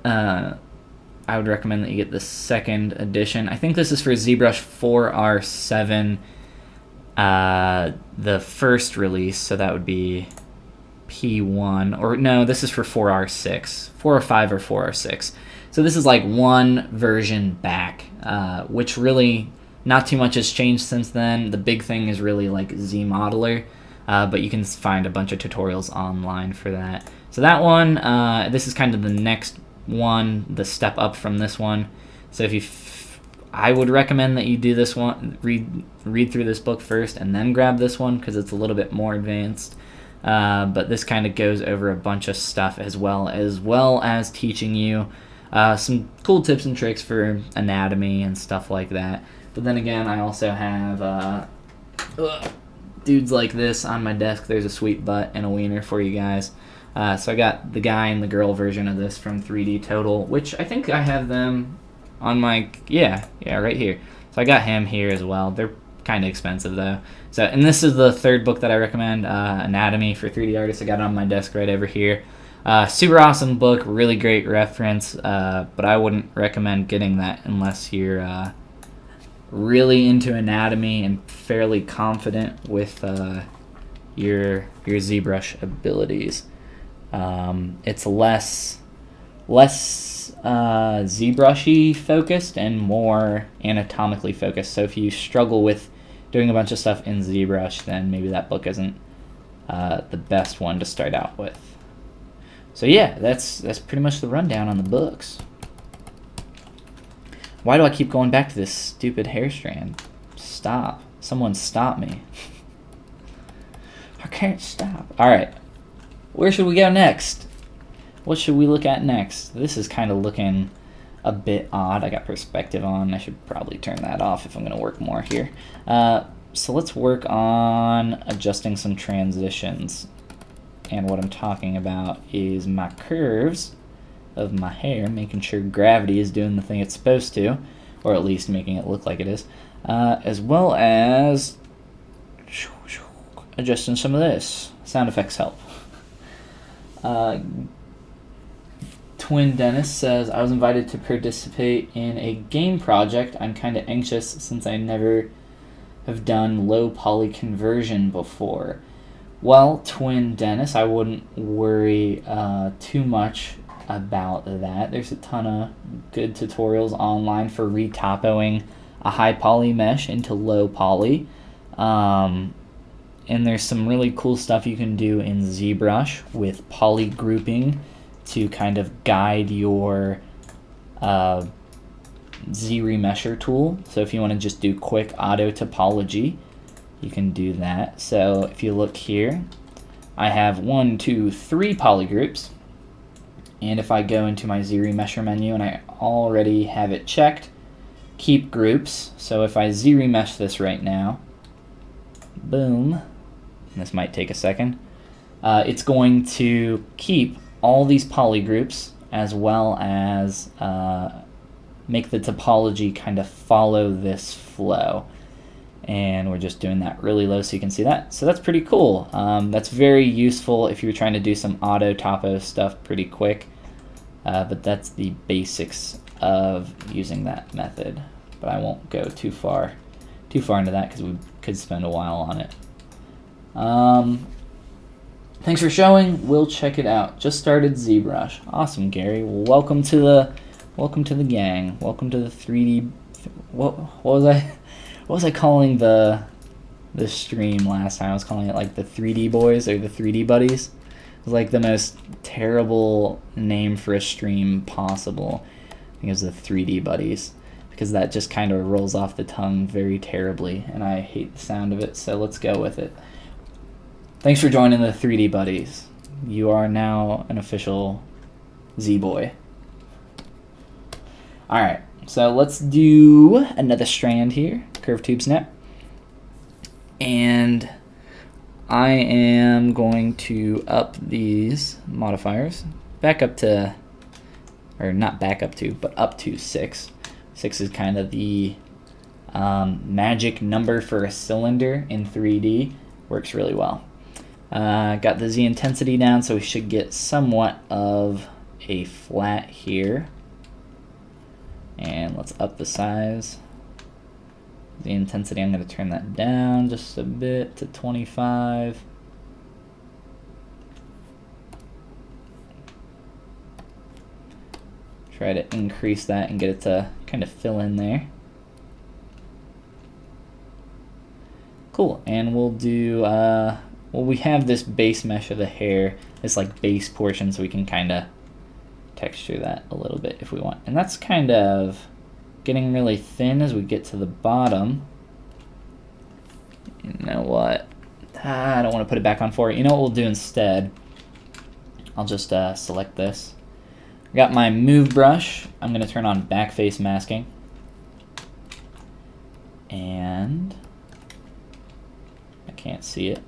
Speaker 1: I would recommend that you get the second edition. I think this is for ZBrush 4R7. The first release, so that would be P1, or no, this is for 4R6, 4R5 or 4R6. So this is like one version back, which really not too much has changed since then. The big thing is really like ZModeler, but you can find a bunch of tutorials online for that. So that one, this is kind of the next one, the step up from this one. So I would recommend that you do this one, read through this book first, and then grab this one, because it's a little bit more advanced. But this kind of goes over a bunch of stuff as well as teaching you some cool tips and tricks for anatomy and stuff like that. But then again, I also have dudes like this on my desk. There's a sweet butt and a wiener for you guys. So I got the guy and the girl version of this from 3D Total, which I think I have them on my, yeah, right here. So I got him here as well. They're kind of expensive though. So, and this is the third book that I recommend, Anatomy for 3D Artists. I got it on my desk right over here. Super awesome book, really great reference, but I wouldn't recommend getting that unless you're really into anatomy and fairly confident with your ZBrush abilities. It's less ZBrushy focused and more anatomically focused. So if you struggle with doing a bunch of stuff in ZBrush, then maybe that book isn't the best one to start out with. So yeah, that's pretty much the rundown on the books. Why do I keep going back to this stupid hair strand? Stop. Someone stop me. I can't stop. Alright. Where should we go next? What should we look at next? This is kind of looking a bit odd. I got perspective on. I should probably turn that off if I'm going to work more here. So let's work on adjusting some transitions. And what I'm talking about is my curves of my hair, making sure gravity is doing the thing it's supposed to, or at least making it look like it is, as well as adjusting some of this. Sound effects help. Twin Dennis says, I was invited to participate in a game project. I'm kind of anxious since I never have done low poly conversion before. Well, Twin Dennis, I wouldn't worry too much about that. There's a ton of good tutorials online for retopoing a high poly mesh into low poly. And there's some really cool stuff you can do in ZBrush with poly grouping to kind of guide your Z-remesher tool. So if you want to just do quick auto topology, you can do that. So if you look here, I have 1, 2, 3 poly groups. And if I go into my Z-remesher menu and I already have it checked, keep groups. So if I Z-remesh this right now, boom, this might take a second, it's going to keep all these poly groups as well as make the topology kind of follow this flow. And we're just doing that really low so you can see that. So that's pretty cool. That's very useful if you're trying to do some auto topo stuff pretty quick. But that's the basics of using that method. But I won't go too far into that because we could spend a while on it. Thanks for showing. We'll check it out. Just started ZBrush. Awesome, Gary. Well, welcome to the gang. Welcome to the 3D. What was I calling the stream last time? I was calling it like the 3D boys or the 3D buddies. It was like the most terrible name for a stream possible. I think it was the 3D buddies because that just kind of rolls off the tongue very terribly and I hate the sound of it, so let's go with it. Thanks for joining the 3D buddies. You are now an official Z-boy. Alright, so let's do another strand here, curve tube snap. And I am going to up these modifiers back up to, or not back up to, but up to 6. 6 is kind of the magic number for a cylinder in 3D. Works really well. Got the Z intensity down, so we should get somewhat of a flat here. And let's up the size. The intensity, I'm going to turn that down just a bit to 25. Try to increase that and get it to kind of fill in there. Cool, and we'll do, well, we have this base mesh of the hair, this like base portion, so we can kind of texture that a little bit if we want. And that's kind of getting really thin as we get to the bottom. You know what? I don't want to put it back on 4. You know what we'll do instead? I'll just select this. I got my move brush. I'm going to turn on back face masking. And I can't see it.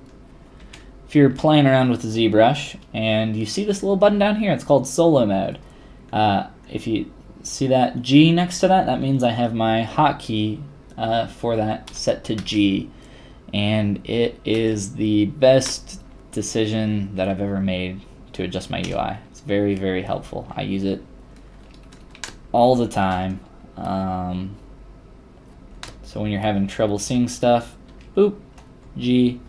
Speaker 1: If you're playing around with the ZBrush and you see this little button down here, it's called solo mode. If you see that G next to that, that means I have my hotkey for that set to G. And it is the best decision that I've ever made to adjust my UI. It's very, very helpful. I use it all the time. So when you're having trouble seeing stuff, boop, G,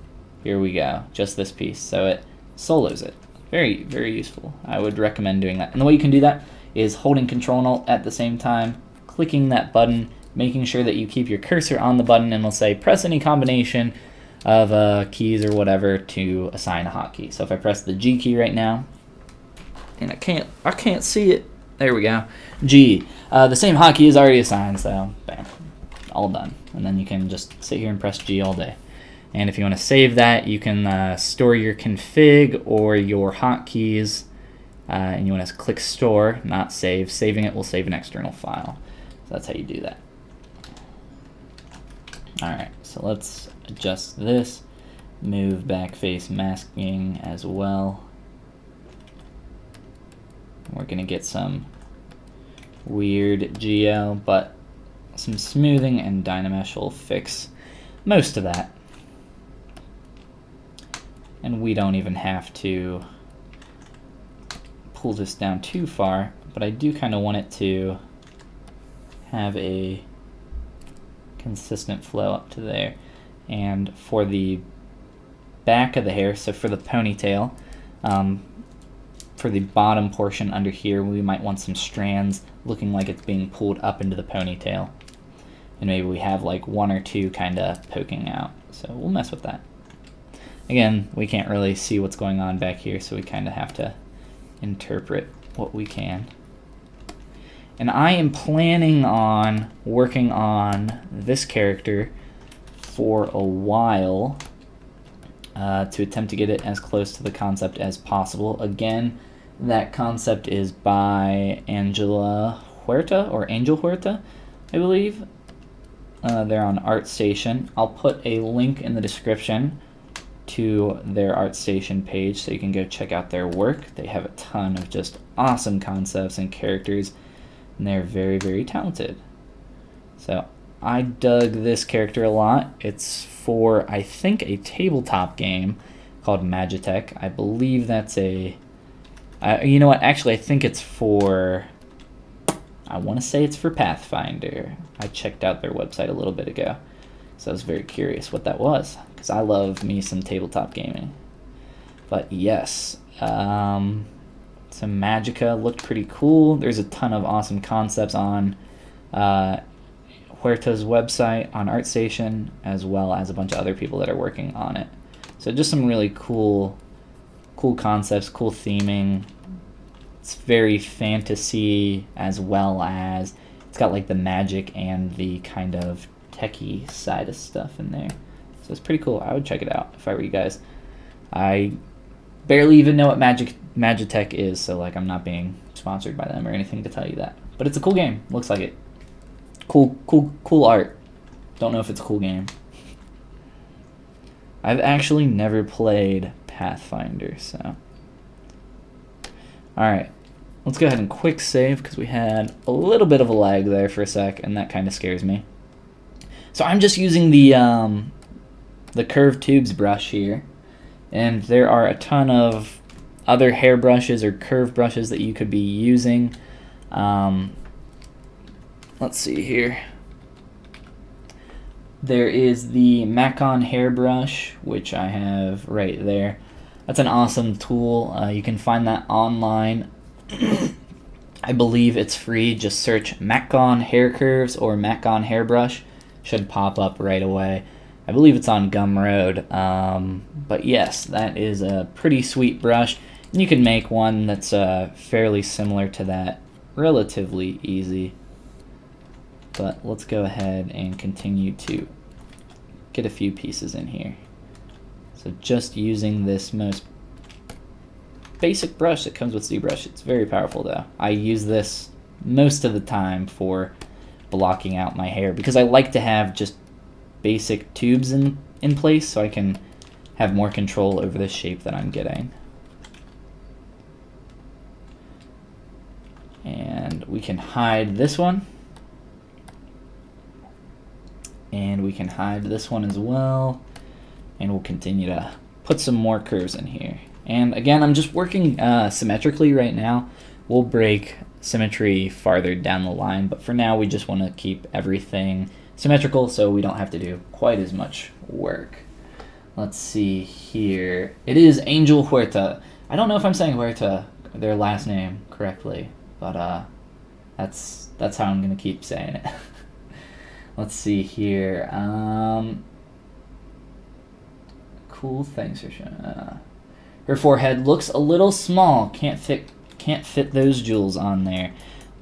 Speaker 1: here we go. Just this piece. So it solos it. Very, very useful. I would recommend doing that. And the way you can do that is holding Control and Alt at the same time, clicking that button, making sure that you keep your cursor on the button, and it'll say press any combination of keys or whatever to assign a hotkey. So if I press the G key right now, and I can't see it. There we go. G. The same hotkey is already assigned, so bam, all done. And then you can just sit here and press G all day. And if you want to save that, you can store your config or your hotkeys, and you want to click store, not save. Saving it will save an external file. So that's how you do that. All right, so let's adjust this. Move back face masking as well. We're gonna get some weird GL, but some smoothing and Dynamesh will fix most of that. And we don't even have to pull this down too far, but I do kind of want it to have a consistent flow up to there. And for the back of the hair, so for the ponytail, for the bottom portion under here, we might want some strands looking like it's being pulled up into the ponytail. And maybe we have like one or two kind of poking out. So we'll mess with that. Again, we can't really see what's going on back here, so we kind of have to interpret what we can. And I am planning on working on this character for a while to attempt to get it as close to the concept as possible. Again, that concept is by Angela Huerta, or Angel Huerta, I believe. They're on ArtStation. I'll put a link in the description to their ArtStation page so you can go check out their work. They have a ton of just awesome concepts and characters, and they're very, very talented. So I dug this character a lot. It's for, I think, a tabletop game called Magitech. I believe that's a... you know what? Actually, I think it's for... I want to say it's for Pathfinder. I checked out their website a little bit ago, so I was very curious what that was, because I love me some tabletop gaming. But yes, some Magica looked pretty cool. There's a ton of awesome concepts on Huerta's website, on ArtStation, as well as a bunch of other people that are working on it. So just some really cool concepts, cool theming. It's very fantasy, as well as it's got like the magic and the kind of techie side of stuff in there. So it's pretty cool. I would check it out if I were you guys. I barely even know what Magitech is, so like I'm not being sponsored by them or anything to tell you that. But it's a cool game. Looks like it. Cool art. Don't know if it's a cool game. I've actually never played Pathfinder, so. Alright, let's go ahead and quick save, because we had a little bit of a lag there for a sec, and that kind of scares me. So I'm just using the curved tubes brush here, and there are a ton of other hair brushes or curved brushes that you could be using. Let's see here. There is the Macon hairbrush, which I have right there. That's an awesome tool. You can find that online. I believe it's free. Just search Macon hair curves or Macon hairbrush. Should pop up right away. I believe it's on Gumroad. But yes, that is a pretty sweet brush. And you can make one that's fairly similar to that. Relatively easy. But let's go ahead and continue to get a few pieces in here. So just using this most basic brush that comes with ZBrush. It's very powerful though. I use this most of the time for blocking out my hair because I like to have just basic tubes in place so I can have more control over the shape that I'm getting. And we can hide this one. And we can hide this one as well. And we'll continue to put some more curves in here. And again, I'm just working symmetrically right now. We'll break symmetry farther down the line, but for now we just want to keep everything symmetrical so we don't have to do quite as much work. Let's see here. It is Angel Huerta. I don't know if I'm saying Huerta, their last name, correctly, but that's how I'm going to keep saying it. Let's see here. Cool, thanks for showing. Her forehead looks a little small. Can't can't fit those jewels on there.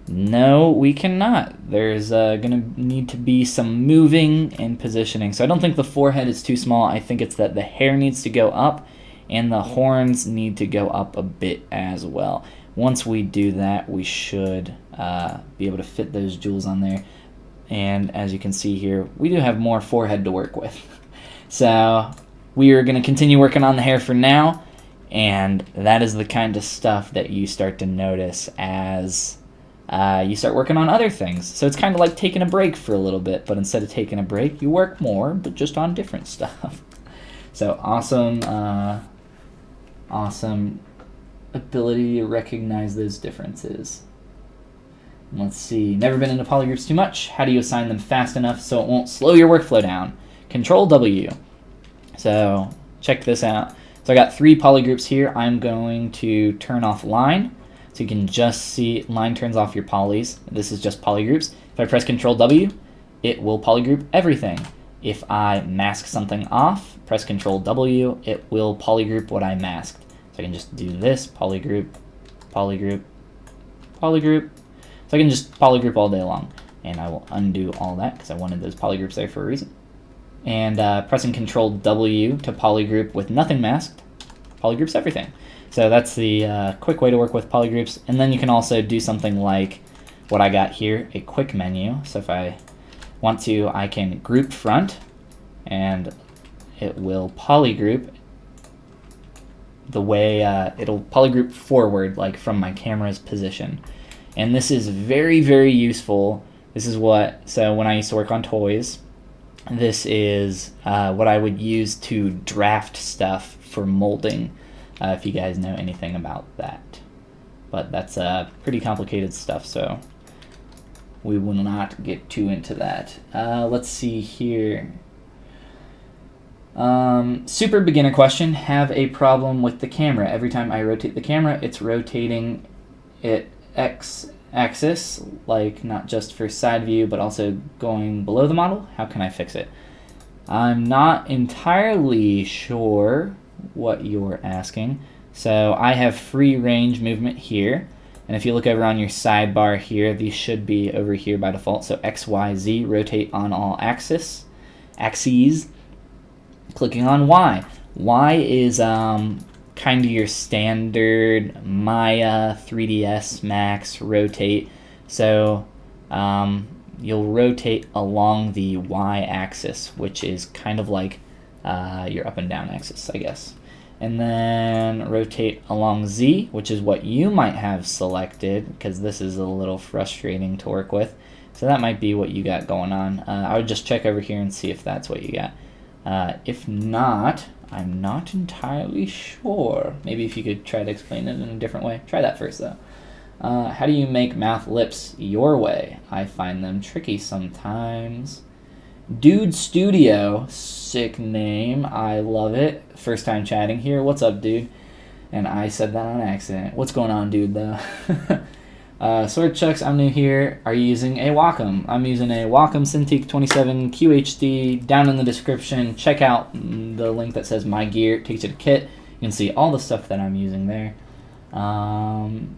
Speaker 1: No, we cannot. There's gonna need to be some moving and positioning. So I don't think the forehead is too small. I think it's that the hair needs to go up and the horns need to go up a bit as well. Once we do that, we should be able to fit those jewels on there. And as you can see here, we do have more forehead to work with. So we are going to continue working on the hair for now, and that is the kind of stuff that you start to notice as you start working on other things. So it's kind of like taking a break for a little bit, but instead of taking a break, you work more, but just on different stuff. So awesome, awesome ability to recognize those differences. Let's see, never been into polygroups too much. How do you assign them fast enough so it won't slow your workflow down? Control W. So check this out. So I got 3 polygroups here. I'm going to turn off line. So you can just see line turns off your polys. This is just polygroups. If I press Control W, it will polygroup everything. If I mask something off, press Control W, it will polygroup what I masked. So I can just do this, polygroup, polygroup, polygroup. So I can just polygroup all day long. And I will undo all that because I wanted those polygroups there for a reason. And pressing Control W to polygroup with nothing masked polygroups everything. So that's the quick way to work with polygroups. And then you can also do something like what I got here, a quick menu. So if I want to, I can group front, and it will polygroup the way it'll polygroup forward, like from my camera's position. And this is very, very useful. This is so when I used to work on toys, this is what I would use to draft stuff for molding, if you guys know anything about that. But that's pretty complicated stuff, so we will not get too into that. Let's see here. Super beginner question. Have a problem with the camera. Every time I rotate the camera, it's rotating it x-axis, like not just for side view, but also going below the model. How can I fix it? I'm not entirely sure what you're asking. So I have free range movement here. And if you look over on your sidebar here, these should be over here by default. So X, Y, Z, rotate on all axes. Clicking on Y. Y is kind of your standard Maya 3ds Max rotate. So you'll rotate along the Y axis, which is kind of like your up and down axis, I guess. And then rotate along Z, which is what you might have selected, because this is a little frustrating to work with. So that might be what you got going on. I would just check over here and see if that's what you got. If not, I'm not entirely sure. Maybe if you could try to explain it in a different way. Try that first, though. How do you make mouth lips your way? I find them tricky sometimes. Dude Studio, sick name. I love it. First time chatting here. What's up, dude? And I said that on accident. What's going on, dude, though? Sword Chucks, I'm new here. Are you using a Wacom? I'm using a Wacom Cintiq 27 QHD. Down in the description, check out the link that says My Gear. It takes you to Kit. You can see all the stuff that I'm using there.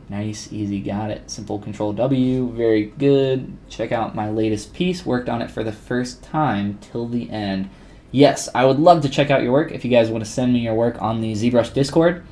Speaker 1: Nice, easy, got it. Simple Control W, very good. Check out my latest piece. Worked on it for the first time till the end. Yes, I would love to check out your work. If you guys want to send me your work on the ZBrush Discord,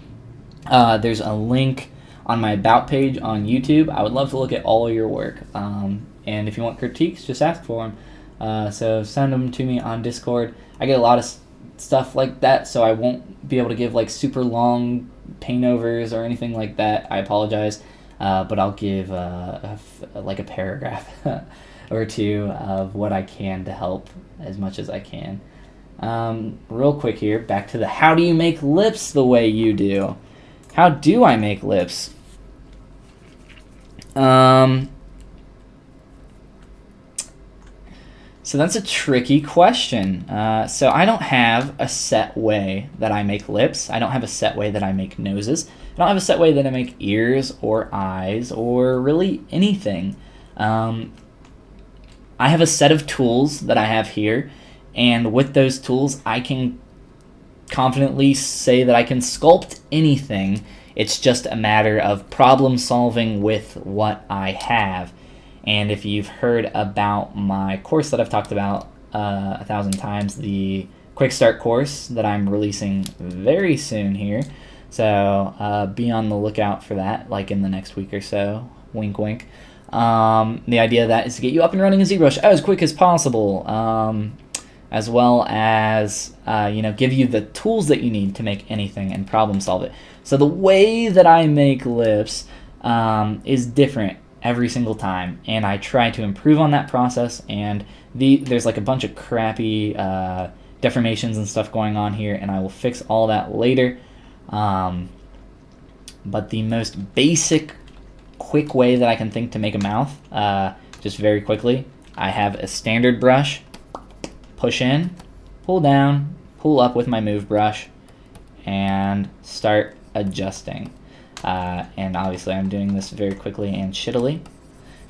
Speaker 1: there's a link on my About page on YouTube. I would love to look at all your work. And if you want critiques, just ask for them. So send them to me on Discord. I get a lot of stuff like that, so I won't be able to give like super long paint overs or anything like that. I apologize, but I'll give like a paragraph or two of what I can to help as much as I can. Real quick here, back to the how do you make lips the way you do? How do I make lips? So that's a tricky question. So I don't have a set way that I make lips. I don't have a set way that I make noses. I don't have a set way that I make ears or eyes or really anything. I have a set of tools that I have here, and with those tools I can confidently say that I can sculpt anything It's just a matter of problem solving with what I have. And if you've heard about my course that I've talked about 1,000 times, the Quick Start course that I'm releasing very soon here, so be on the lookout for that, like in the next week or so. Wink, wink. The idea of that is to get you up and running in ZBrush as quick as possible, as well as give you the tools that you need to make anything and problem solve it. So the way that I make lips is different every single time, and I try to improve on that process. And there's like a bunch of crappy deformations and stuff going on here, and I will fix all that later. But the most basic, quick way that I can think to make a mouth, just very quickly, I have a standard brush, push in, pull down, pull up with my move brush, and start adjusting. And obviously I'm doing this very quickly and shittily,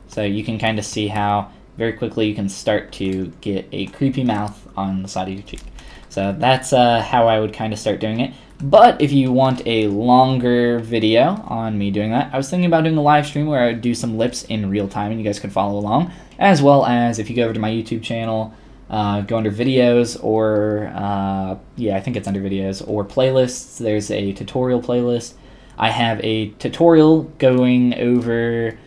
Speaker 1: so you can kind of see how very quickly you can start to get a creepy mouth on the side of your cheek. So that's how I would kind of start doing it. But if you want a longer video on me doing that, I was thinking about doing a live stream where I would do some lips in real time and you guys could follow along, as well as if you go over to my YouTube channel, go under videos, or yeah, I think it's under videos, or playlists. There's a tutorial playlist. I have a tutorial going over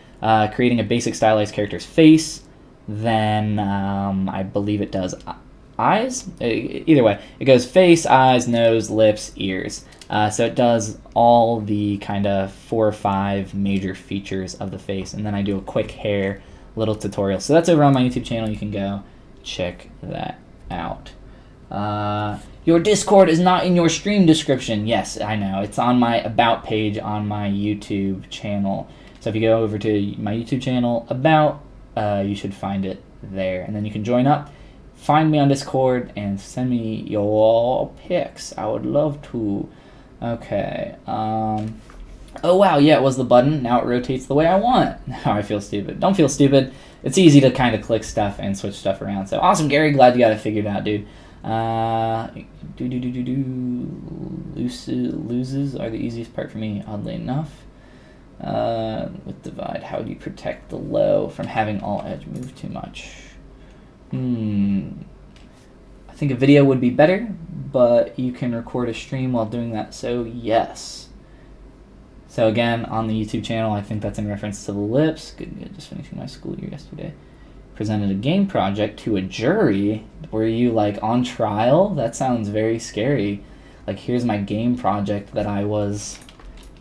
Speaker 1: creating a basic stylized character's face. Then I believe it does eyes. Either way, it goes face, eyes, nose, lips, ears. So it does all the kind of 4 or 5 major features of the face, and then I do a quick hair little tutorial. So that's over on my YouTube channel. You can go check that out. Your Discord is not in your stream description. Yes, I know. It's on my About page on my YouTube channel. So if you go over to my YouTube channel, About, you should find it there. And then you can join up, find me on Discord, and send me your pics. I would love to. Okay. Oh, wow. Yeah, it was the button. Now it rotates the way I want. Now I feel stupid. Don't feel stupid. It's easy to kind of click stuff and switch stuff around. So awesome, Gary. Glad you got it figured out, dude. Loses are the easiest part for me, oddly enough. With divide, how do you protect the low from having all edge move too much? I think a video would be better, but you can record a stream while doing that, so yes. So again, on the YouTube channel, I think that's in reference to the lips. Good, just finishing my school year yesterday. Presented a game project to a jury. Were you like on trial? That sounds very scary. Like, here's my game project that I was,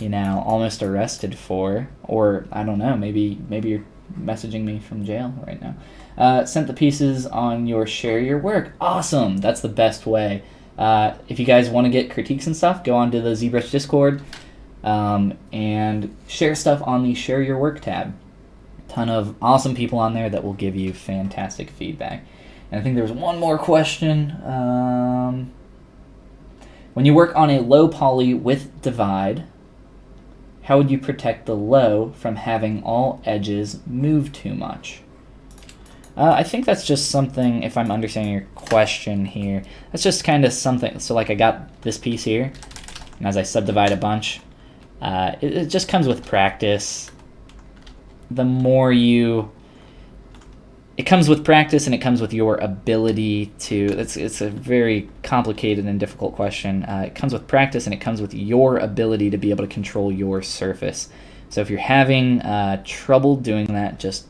Speaker 1: almost arrested for, or I don't know, maybe you're messaging me from jail right now. Sent the pieces on your share your work. Awesome, that's the best way. If you guys want to get critiques and stuff, go on to the ZBrush Discord and share stuff on the share your work tab. Ton of awesome people on there that will give you fantastic feedback. And I think there's one more question. When you work on a low poly with divide, how would you protect the low from having all edges move too much? I think that's just something, if I'm understanding your question here, that's just kind of something. So like I got this piece here, and as I subdivide a bunch, it just comes with practice. The more it comes with practice, and it comes with your ability to, it's a very complicated and difficult question. It comes with practice, and it comes with your ability to be able to control your surface. So if you're having trouble doing that, just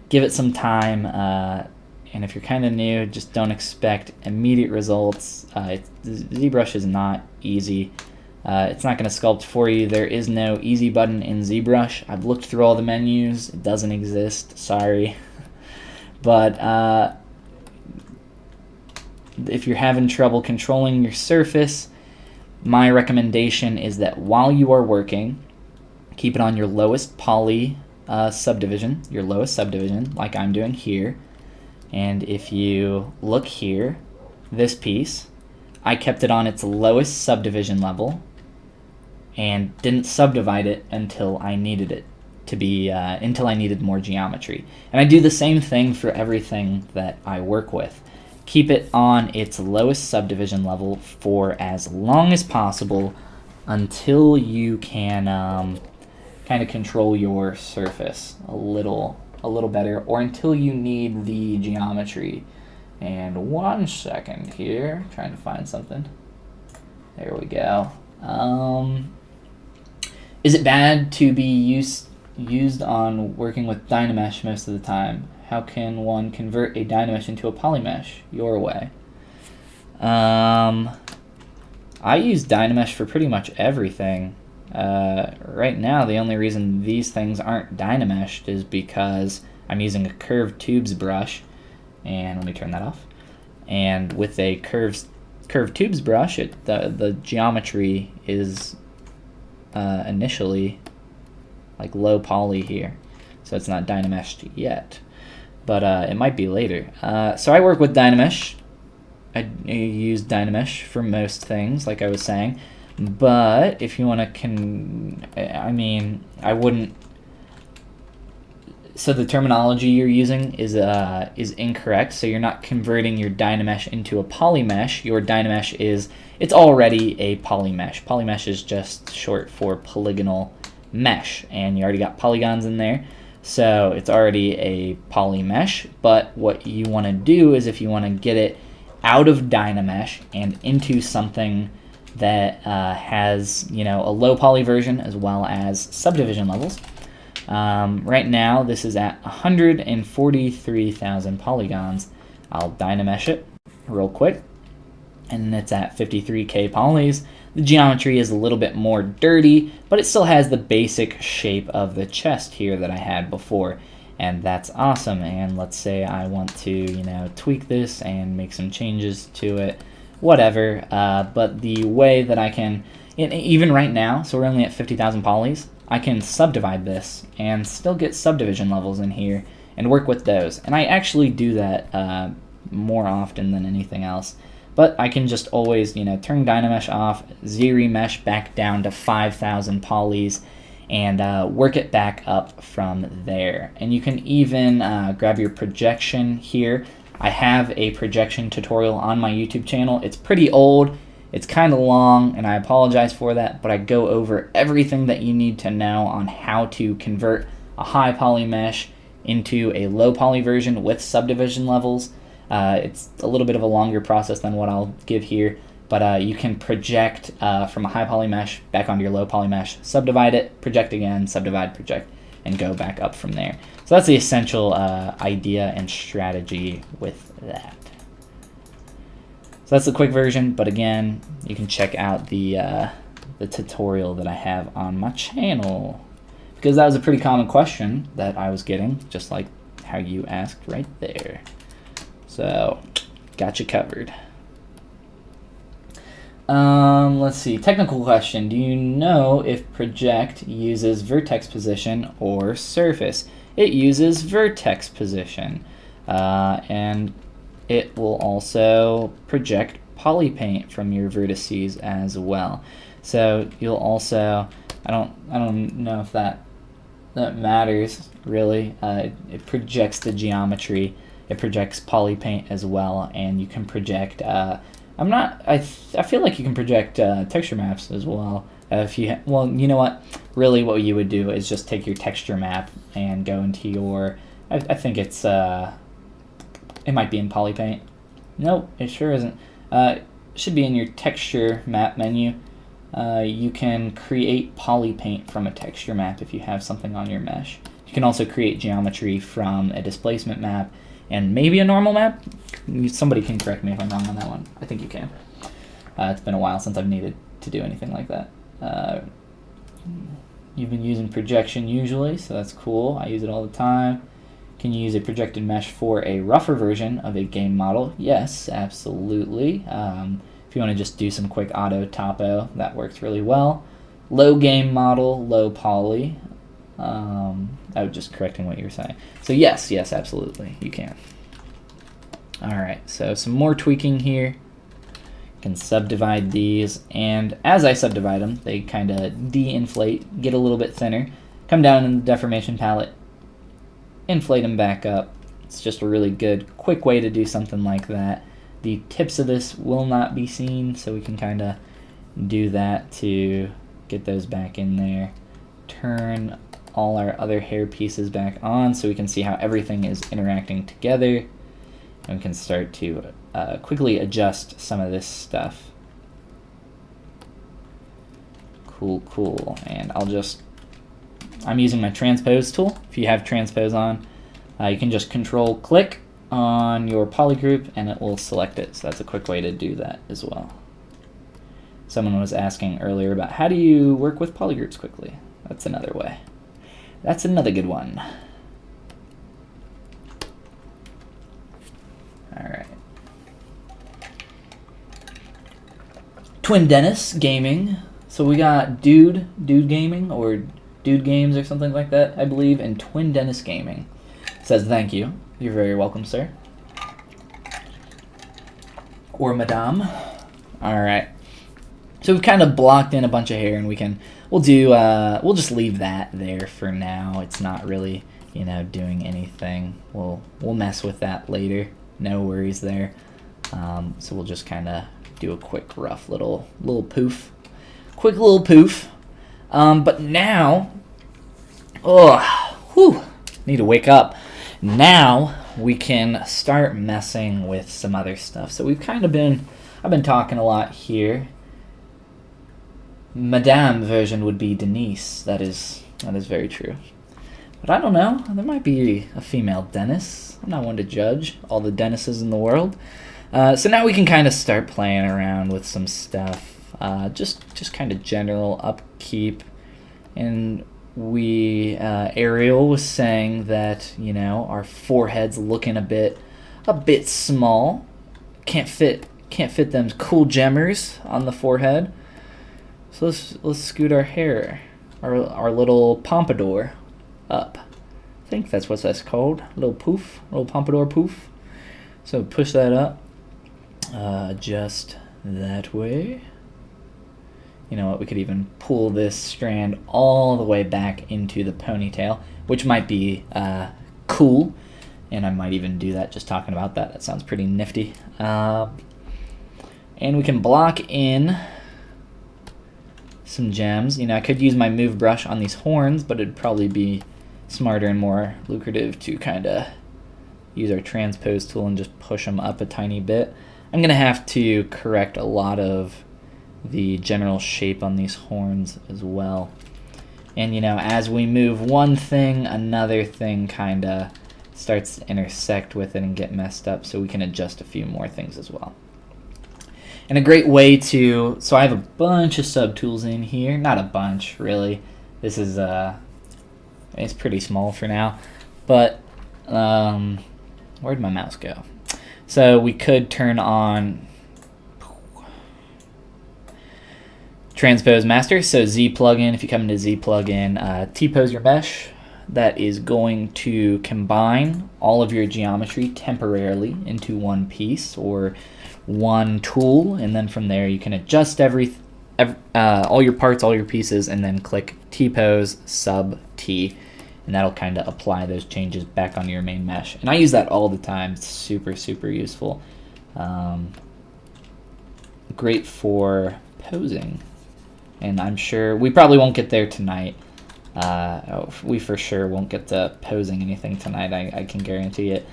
Speaker 1: give it some time. And if you're kind of new, just don't expect immediate results. ZBrush is not easy. It's not going to sculpt for you. There is no easy button in ZBrush. I've looked through all the menus. It doesn't exist. Sorry. But if you're having trouble controlling your surface, my recommendation is that while you are working, keep it on your lowest poly subdivision, like I'm doing here. And if you look here, this piece, I kept it on its lowest subdivision level and didn't subdivide it until I needed it to be, until I needed more geometry. And I do the same thing for everything that I work with. Keep it on its lowest subdivision level for as long as possible until you can kind of control your surface a little better, or until you need the geometry. And 1 second here, trying to find something. There we go. Is it bad to be used on working with Dynamesh most of the time? How can one convert a Dynamesh into a polymesh? Your way. I use Dynamesh for pretty much everything. Right now, the only reason these things aren't Dynameshed is because I'm using a curved tubes brush. And let me turn that off. And with a curved tubes brush, the geometry is initially like low poly here, so it's not Dynameshed yet, but it might be later. So I work with Dynamesh. I use Dynamesh for most things, like I was saying. But if you want to, I wouldn't. So the terminology you're using is incorrect. So you're not converting your Dynamesh into a polymesh. Your Dynamesh it's already a polymesh. Polymesh is just short for polygonal mesh, and you already got polygons in there. So it's already a polymesh. But what you want to do is, if you want to get it out of Dynamesh and into something that has a low poly version as well as subdivision levels. Right now, this is at 143,000 polygons. I'll Dynamesh it real quick, and it's at 53k polys. The geometry is a little bit more dirty, but it still has the basic shape of the chest here that I had before, and that's awesome. And let's say I want to, tweak this and make some changes to it, whatever. But the way that I can, even right now, so we're only at 50,000 polys, I can subdivide this and still get subdivision levels in here and work with those. And I actually do that more often than anything else. But I can just always, turn Dynamesh off, ZRemesh back down to 5,000 polys, and work it back up from there. And you can even grab your projection here. I have a projection tutorial on my YouTube channel. It's pretty old. It's kind of long, and I apologize for that, but I go over everything that you need to know on how to convert a high poly mesh into a low poly version with subdivision levels. It's a little bit of a longer process than what I'll give here, but you can project from a high poly mesh back onto your low poly mesh, subdivide it, project again, subdivide, project, and go back up from there. So that's the essential idea and strategy with that. So that's the quick version, but again, you can check out the tutorial that I have on my channel, because that was a pretty common question that I was getting, just like how you asked right there. So, got you covered. Let's see, technical question. Do you know if project uses vertex position or surface? It uses vertex position, and it will also project polypaint from your vertices as well. So you'll also, I don't know if that matters really. It projects the geometry. It projects polypaint as well, and you can project. I feel like you can project texture maps as well. If you you know what? Really, what you would do is just take your texture map and go into your. I think it's. It might be in Polypaint. Nope, it sure isn't. It should be in your texture map menu. You can create Polypaint from a texture map if you have something on your mesh. You can also create geometry from a displacement map and maybe a normal map. Somebody can correct me if I'm wrong on that one. I think you can. It's been a while since I've needed to do anything like that. You've been using projection usually, so that's cool. I use it all the time. Can you use a projected mesh for a rougher version of a game model? Yes, absolutely. If you want to just do some quick auto topo, that works really well. Low game model, low poly. I was just correcting what you were saying. So yes, absolutely, you can. All right, so some more tweaking here. You can subdivide these, and as I subdivide them, they kind of de-inflate, get a little bit thinner, come down in the deformation palette, inflate them back up. It's just a really good, quick way to do something like that. The tips of this will not be seen, so we can kind of do that to get those back in there. Turn all our other hair pieces back on so we can see how everything is interacting together. And we can start to quickly adjust some of this stuff. Cool. And I'm using my transpose tool. If you have transpose on, you can just control click on your poly group and it will select it. So that's a quick way to do that as well. Someone was asking earlier about how do you work with poly groups quickly. That's another way. That's another good one. All right. Twin Dennis Gaming. So we got Dude Gaming or Dude Games or something like that, I believe, and Twin Dennis Gaming. Says thank you. You're very welcome, sir. Or madame. All right. So we've kind of blocked in a bunch of hair, and we'll just leave that there for now. It's not really, doing anything. We'll mess with that later. No worries there. So we'll just kind of do a quick, rough little poof. Quick little poof. But now, need to wake up. Now we can start messing with some other stuff. So I've been talking a lot here. Madame version would be Denise. That is very true. But I don't know. There might be a female Dennis. I'm not one to judge all the Dennises in the world. So now we can kind of start playing around with some stuff. Just kind of general upkeep. And Ariel was saying that, our forehead's looking a bit small. Can't fit them cool gemmers on the forehead. So let's scoot our hair, our little pompadour up. I think that's what that's called. Little pompadour poof. So push that up, just that way. You know what, we could even pull this strand all the way back into the ponytail, which might be cool. And I might even do that just talking about that. That sounds pretty nifty. And we can block in some gems. I could use my move brush on these horns, but it'd probably be smarter and more lucrative to kind of use our transpose tool and just push them up a tiny bit. I'm going to have to correct a lot of the general shape on these horns as well. And as we move one thing, another thing kind of starts to intersect with it and get messed up, so we can adjust a few more things as well. And a great way to, so I have a bunch of subtools in here, not a bunch really. This is it's pretty small for now, but where'd my mouse go? So we could turn on Transpose Master. So Z plugin, if you come into Z plugin, T-pose your mesh. That is going to combine all of your geometry temporarily into one piece or one tool, and then from there you can adjust all your parts, all your pieces, and then click T-pose sub T, and that'll kind of apply those changes back onto your main mesh. And I use that all the time. It's super useful. Great for posing, and I'm sure we probably won't get there tonight. We for sure won't get to posing anything tonight, I can guarantee it.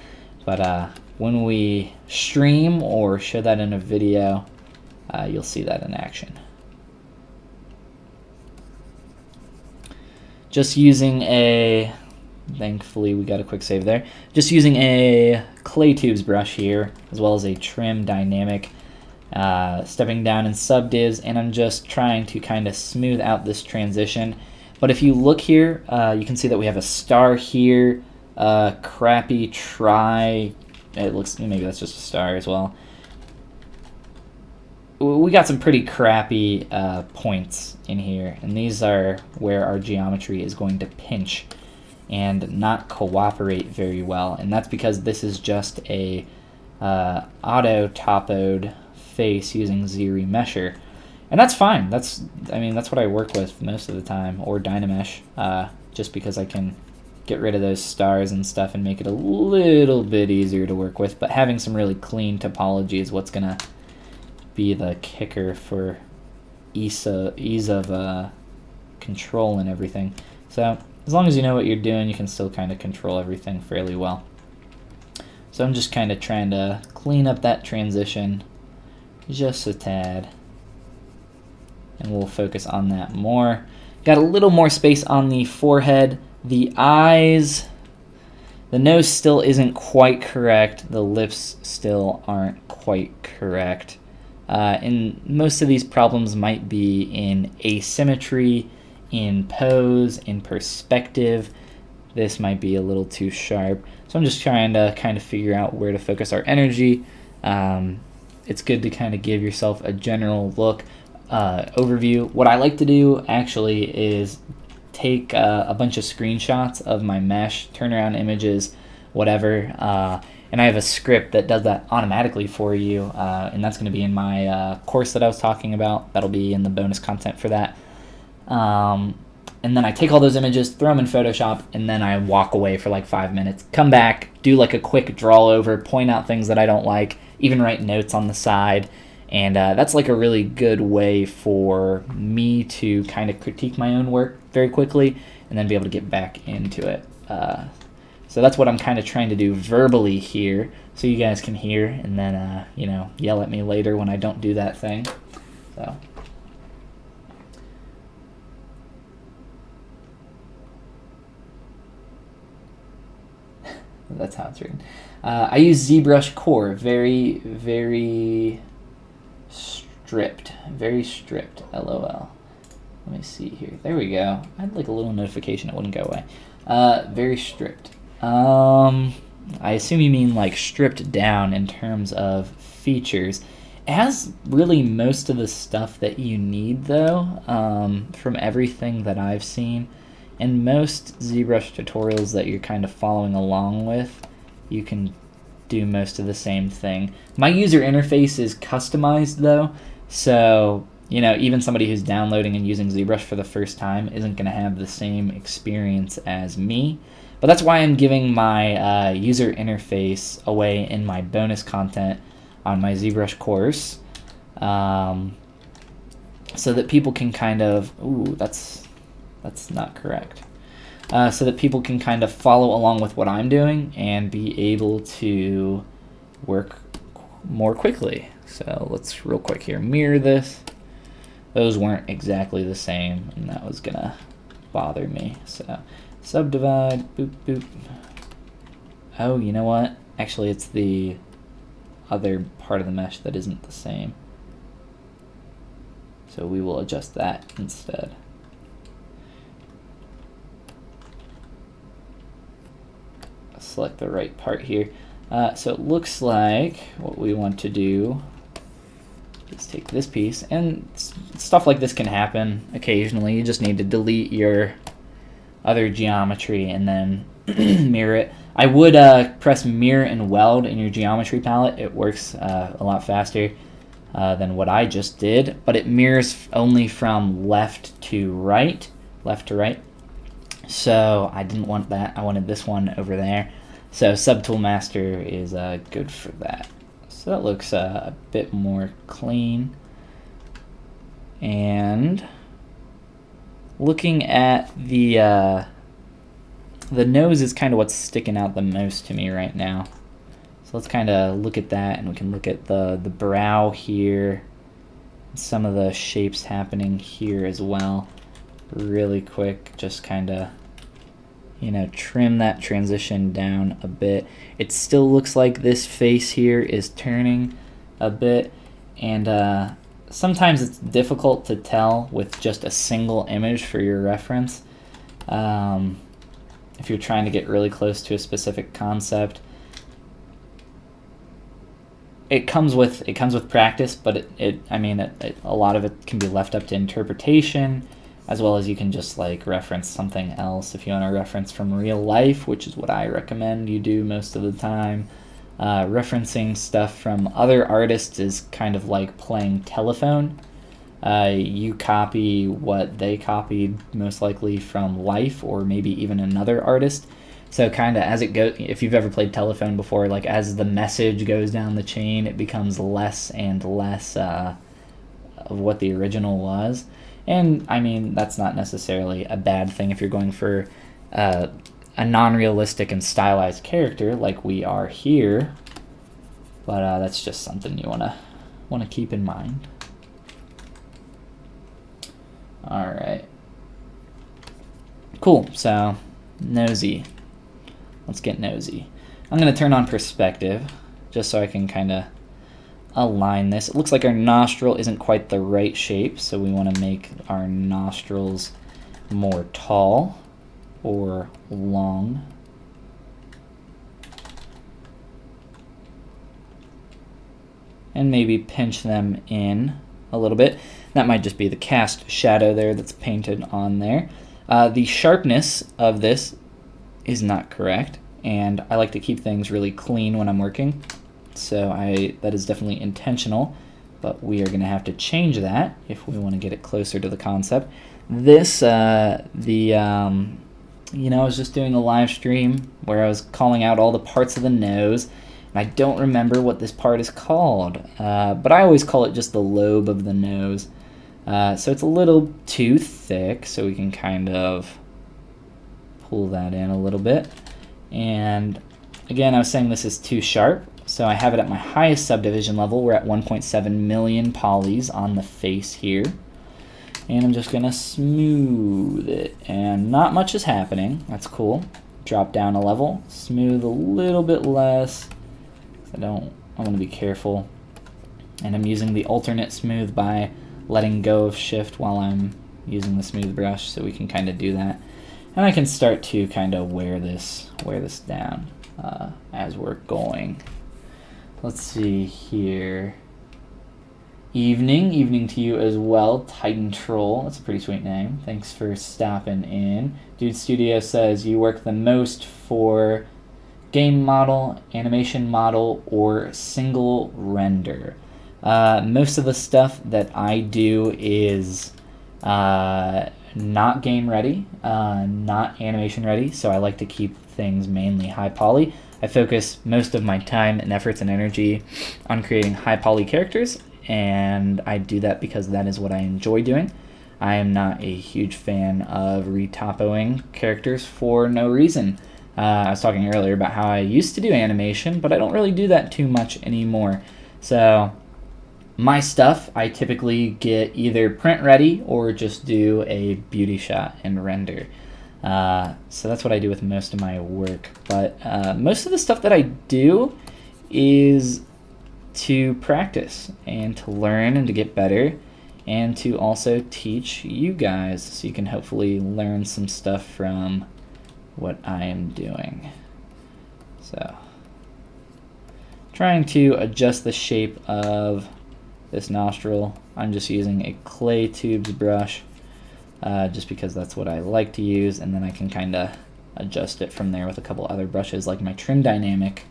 Speaker 1: But when we stream or show that in a video, you'll see that in action. Just using thankfully we got a quick save there. Just using a clay tubes brush here, as well as a trim dynamic, stepping down in subdivs, and I'm just trying to kind of smooth out this transition. But if you look here, you can see that we have a star here, crappy try. It looks, maybe that's just a star as well. We got some pretty crappy points in here, and these are where our geometry is going to pinch and not cooperate very well. And that's because this is just a auto-topoed face using Z-remesher. And that's fine. That's what I work with most of the time, or Dynamesh, just because I can get rid of those stars and stuff and make it a little bit easier to work with. But having some really clean topology is what's gonna be the kicker for ease of control and everything. So as long as you know what you're doing, you can still kind of control everything fairly well. So I'm just kind of trying to clean up that transition just a tad, and we'll focus on that more. Got a little more space on the forehead. The eyes, the nose still isn't quite correct. The lips still aren't quite correct. And most of these problems might be in asymmetry, in pose, in perspective. This might be a little too sharp. So I'm just trying to kind of figure out where to focus our energy. It's good to kind of give yourself a general look, overview. What I like to do actually is take a bunch of screenshots of my mesh, turnaround images, whatever, and I have a script that does that automatically for you, and that's going to be in my course that I was talking about. That'll be in the bonus content for that. And then I take all those images, throw them in Photoshop, and then I walk away for like 5 minutes, come back, do like a quick draw over, point out things that I don't like, even write notes on the side. And that's like a really good way for me to kind of critique my own work very quickly and then be able to get back into it. So that's what I'm kind of trying to do verbally here, so you guys can hear and then, yell at me later when I don't do that thing. So. That's how it's written. I use ZBrush Core, very, very stripped, LOL. Let me see here. There we go. I had like a little notification, it wouldn't go away. Very stripped. I assume you mean like stripped down in terms of features. It has really most of the stuff that you need though, from everything that I've seen. And most ZBrush tutorials that you're kind of following along with, you can do most of the same thing. My user interface is customized though, so even somebody who's downloading and using ZBrush for the first time isn't going to have the same experience as me. But that's why I'm giving my user interface away in my bonus content on my ZBrush course, so that people can kind of, that's not correct. So that people can kind of follow along with what I'm doing and be able to work more quickly. So let's real quick here mirror this. Those weren't exactly the same, and that was gonna bother me. So subdivide, boop, boop. Oh, you know what? Actually, it's the other part of the mesh that isn't the same. So we will adjust that instead. Select the right part here. So it looks like what we want to do is take this piece, and stuff like this can happen occasionally. You just need to delete your other geometry and then mirror it. I would press mirror and weld in your geometry palette. It works a lot faster than what I just did, but it mirrors only from left to right. So I didn't want that. I wanted this one over there. So Subtool Master is good for that. So that looks a bit more clean. And looking at the nose is kind of what's sticking out the most to me right now. So let's kind of look at that, and we can look at the brow here, some of the shapes happening here as well. Really quick, just kind of trim that transition down a bit. It still looks like this face here is turning a bit, and sometimes it's difficult to tell with just a single image for your reference. If you're trying to get really close to a specific concept, it comes with practice, but a lot of it can be left up to interpretation, as well as you can just like reference something else if you want to reference from real life, which is what I recommend you do most of the time. Referencing stuff from other artists is kind of like playing telephone. You copy what they copied, most likely from life or maybe even another artist. So kind of as it goes, if you've ever played telephone before, like as the message goes down the chain, it becomes less and less of what the original was. And I mean, that's not necessarily a bad thing if you're going for a non-realistic and stylized character like we are here. But that's just something you wanna keep in mind. All right. Cool. So nosy. Let's get nosy. I'm gonna turn on perspective just so I can kind of align this. It looks like our nostril isn't quite the right shape, so we want to make our nostrils more tall or long. And maybe pinch them in a little bit. That might just be the cast shadow there that's painted on there. The sharpness of this is not correct, and I like to keep things really clean when I'm working. So that is definitely intentional, but we are going to have to change that if we want to get it closer to the concept. This, I was just doing a live stream where I was calling out all the parts of the nose, and I don't remember what this part is called, but I always call it just the lobe of the nose. So it's a little too thick, so we can kind of pull that in a little bit. And again, I was saying this is too sharp. So I have it at my highest subdivision level. We're at 1.7 million polys on the face here. And I'm just going to smooth it. And not much is happening. That's cool. Drop down a level. Smooth a little bit less. I want to be careful. And I'm using the alternate smooth by letting go of shift while I'm using the smooth brush, so we can kind of do that. And I can start to kind of wear this down as we're going. Let's see here. Evening to you as well. Titan Troll, that's a pretty sweet name. Thanks for stopping in. Dude Studio says you work the most for game model, animation model, or single render. Most of the stuff that I do is not game ready, not animation ready, so I like to keep things mainly high poly. I focus most of my time and efforts and energy on creating high poly characters, and I do that because that is what I enjoy doing. I am not a huge fan of retopoing characters for no reason. I was talking earlier about how I used to do animation, but I don't really do that too much anymore. So my stuff, I typically get either print ready or just do a beauty shot and render. So that's what I do with most of my work. But most of the stuff that I do is to practice and to learn and to get better, and to also teach you guys so you can hopefully learn some stuff from what I am doing. So trying to adjust the shape of this nostril. I'm just using a clay tubes brush just because that's what I like to use, and then I can kind of adjust it from there with a couple other brushes like my Trim Dynamic.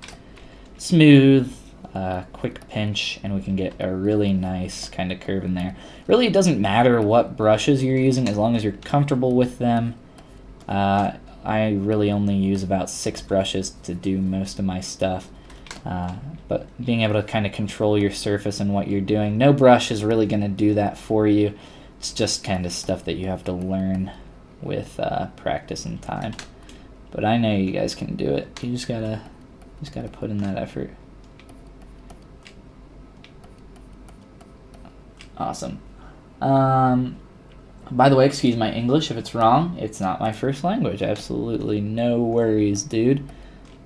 Speaker 1: Smooth, quick pinch, and we can get a really nice kind of curve in there. Really, it doesn't matter what brushes you're using as long as you're comfortable with them. I really only use about 6 brushes to do most of my stuff. But being able to kind of control your surface and what you're doing, no brush is really going to do that for you. It's just kind of stuff that you have to learn with practice and time. But I know you guys can do it. You just gotta put in that effort. Awesome. By the way, excuse my English if it's wrong. It's not my first language. Absolutely no worries, dude.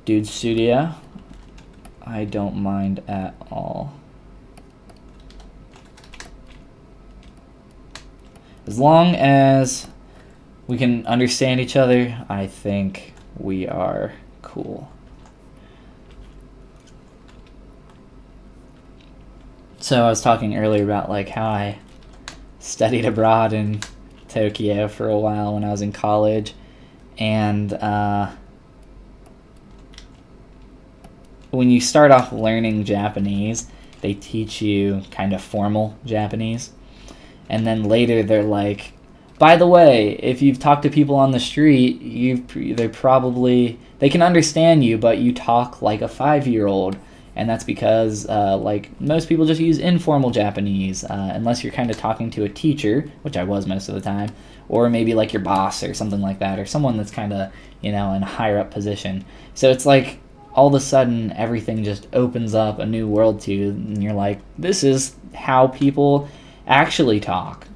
Speaker 1: Dude Studio. I don't mind at all. As long as we can understand each other, I think we are cool. So I was talking earlier about like how I studied abroad in Tokyo for a while when I was in college, and when you start off learning Japanese, they teach you kind of formal Japanese, and then later they're like, by the way, if you've talked to people on the street, they can understand you, but you talk like a 5-year-old. And that's because like most people just use informal Japanese, unless you're kind of talking to a teacher, which I was most of the time, or maybe like your boss or something like that, or someone that's kind of, you know, in a higher up position. So it's like all of a sudden everything just opens up a new world to you, and you're like, this is how people actually talk.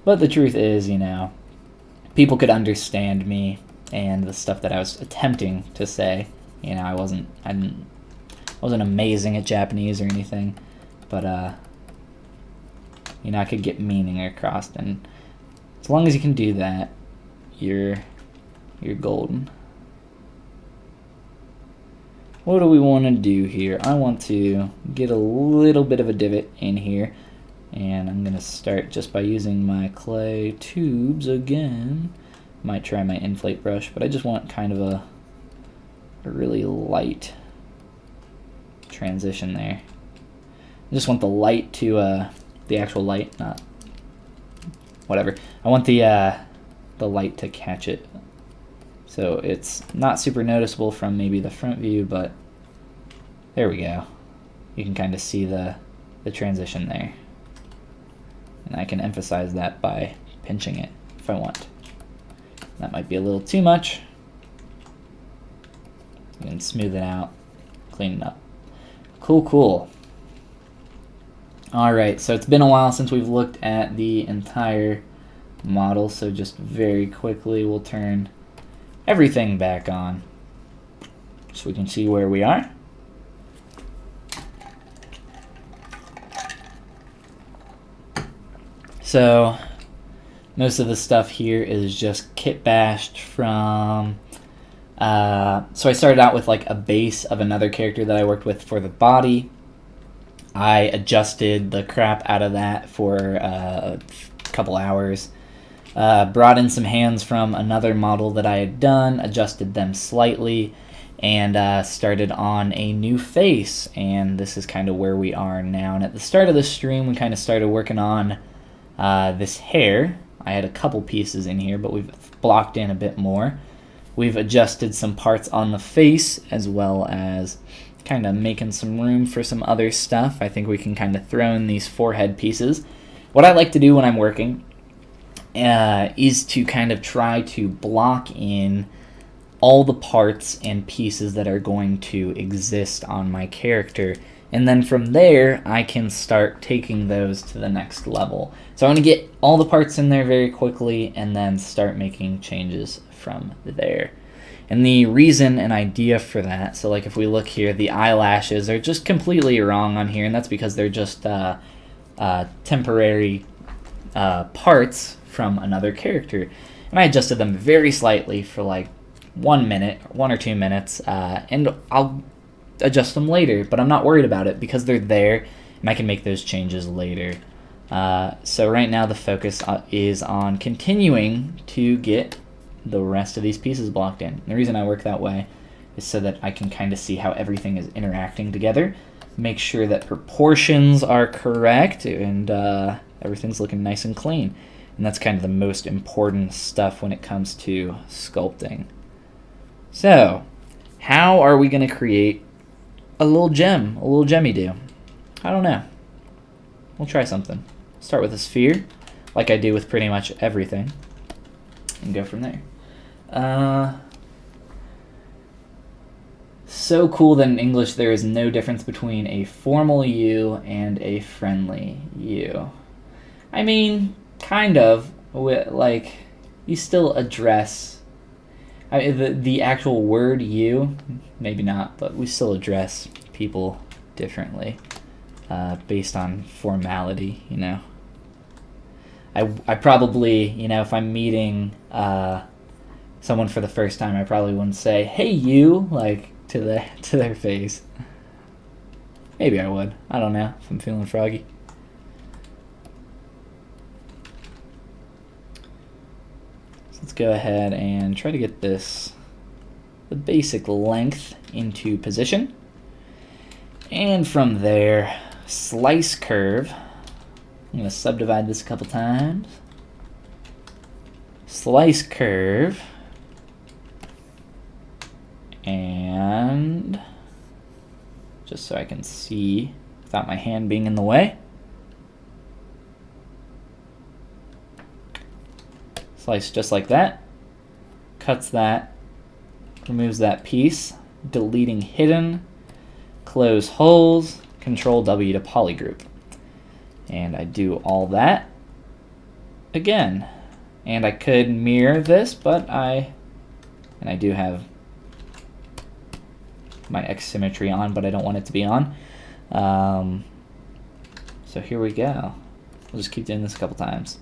Speaker 1: But the truth is, you know, people could understand me and the stuff that I was attempting to say. You know, I wasn't amazing at Japanese or anything, but you know, I could get meaning across, and as long as you can do that, you're golden. What do we want to do here? I want to get a little bit of a divot in here, and I'm gonna start just by using my clay tubes again. Might try my inflate brush, but I just want kind of a really light transition there. I just want the light to the actual light, not whatever. I want the light to catch it, so it's not super noticeable from maybe the front view, but there we go. You can kind of see the transition there, and I can emphasize that by pinching it if I want. That might be a little too much. You can smooth it out, clean it up. Cool. Alright, so it's been a while since we've looked at the entire model, so just very quickly we'll turn everything back on so we can see where we are. So most of the stuff here is just kit bashed from so I started out with like a base of another character that I worked with for the body. I adjusted the crap out of that for a couple hours. Brought in some hands from another model that I had done, adjusted them slightly, and started on a new face. And this is kind of where we are now. And at the start of the stream, we kind of started working on this hair. I had a couple pieces in here, but we've blocked in a bit more. We've adjusted some parts on the face, as well as kind of making some room for some other stuff. I think we can kind of throw in these forehead pieces. What I like to do when I'm working is to kind of try to block in all the parts and pieces that are going to exist on my character. And then from there, I can start taking those to the next level. So I want to get all the parts in there very quickly and then start making changes from there. And the reason and idea for that, so like if we look here, the eyelashes are just completely wrong on here, and that's because they're just temporary parts from another character. And I adjusted them very slightly for like 1 minute, 1 or 2 minutes, and I'll adjust them later, but I'm not worried about it because they're there and I can make those changes later. So right now the focus is on continuing to get the rest of these pieces blocked in. And the reason I work that way is so that I can kind of see how everything is interacting together, make sure that proportions are correct, and everything's looking nice and clean. And that's kind of the most important stuff when it comes to sculpting. So how are we going to create a little gem, a little gemmy do? I don't know. We'll try something. Start with a sphere, like I do with pretty much everything, and go from there. So cool that in English there is no difference between a formal you and a friendly you. I mean, kind of. Like, you still address the actual word you, maybe not, but we still address people differently based on formality, you know. I probably, you know, if I'm meeting someone for the first time, I probably wouldn't say, "Hey, you," like to their face. Maybe I would. I don't know if I'm feeling froggy. So let's go ahead and try to get the basic length into position. And from there, slice curve. I'm going to subdivide this a couple times. Slice curve. And just so I can see without my hand being in the way. Slice just like that. Cuts that, removes that piece, deleting hidden, close holes, Control W to polygroup. And I do all that again. And I could mirror this, but I do have my X symmetry on, but I don't want it to be on. So here we go. We'll just keep doing this a couple times.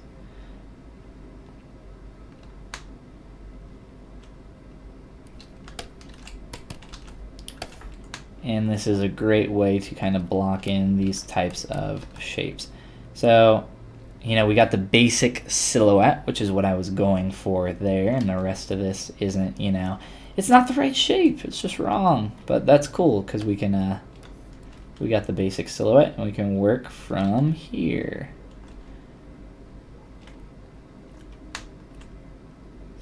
Speaker 1: And this is a great way to kind of block in these types of shapes. So, you know, we got the basic silhouette, which is what I was going for there, and the rest of this isn't, you know, it's not the right shape, it's just wrong. But that's cool, because we can, we got the basic silhouette, and we can work from here.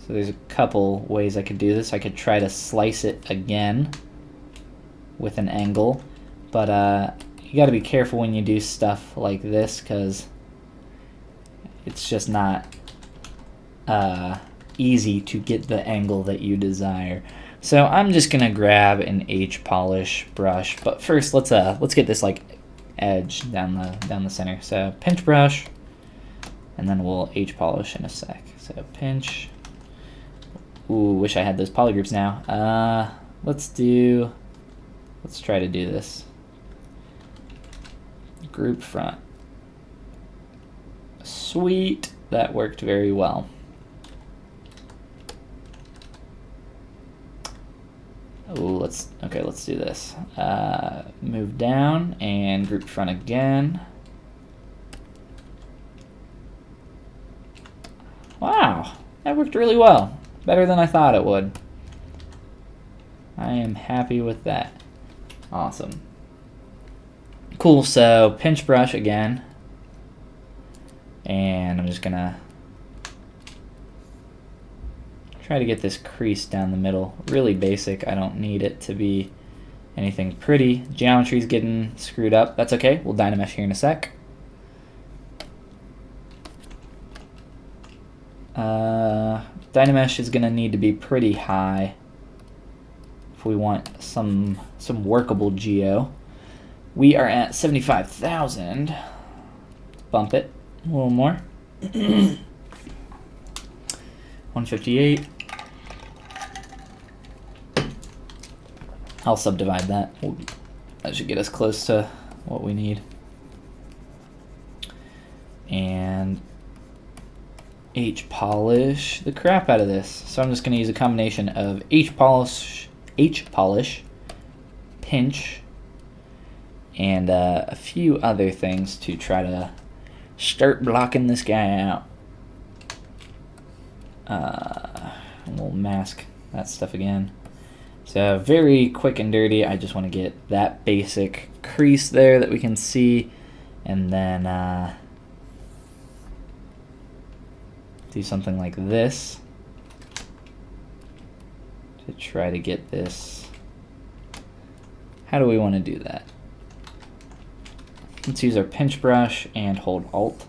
Speaker 1: So there's a couple ways I could do this. I could try to slice it again with an angle, but you got to be careful when you do stuff like this, because it's just not easy to get the angle that you desire. So I'm just gonna grab an H polish brush, but first let's get this like edge down the center. So pinch brush, and then we'll H polish in a sec. So pinch. Ooh, wish I had those polygroups now. Let's try to do this. Group front. Sweet, that worked very well. Ooh, let's do this. Move down and group front again. Wow, that worked really well. Better than I thought it would. I am happy with that. Awesome. Cool, so pinch brush again. And I'm just gonna try to get this crease down the middle. Really basic, I don't need it to be anything pretty. Geometry's getting screwed up, that's okay. We'll Dynamesh here in a sec. Dynamesh is gonna need to be pretty high if we want some workable geo. We are at 75,000. Let's bump it a little more. 158. I'll subdivide that. That should get us close to what we need. And H polish the crap out of this. So I'm just going to use a combination of H polish, pinch, and a few other things to try to start blocking this guy out. And we'll mask that stuff again. So very quick and dirty. I just want to get that basic crease there that we can see, and then do something like this to try to get this. How do we want to do that? Let's use our pinch brush and hold Alt.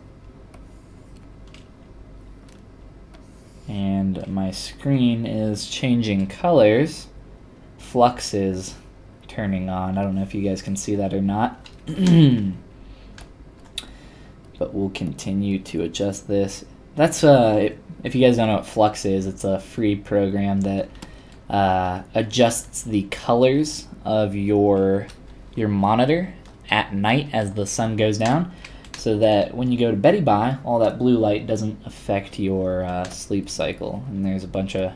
Speaker 1: And my screen is changing colors. Flux is turning on. I don't know if you guys can see that or not. But we'll continue to adjust this. That's if you guys don't know what Flux is, it's a free program that adjusts the colors of your monitor at night as the sun goes down, so that when you go to beddy bye, all that blue light doesn't affect your sleep cycle. And there's a bunch of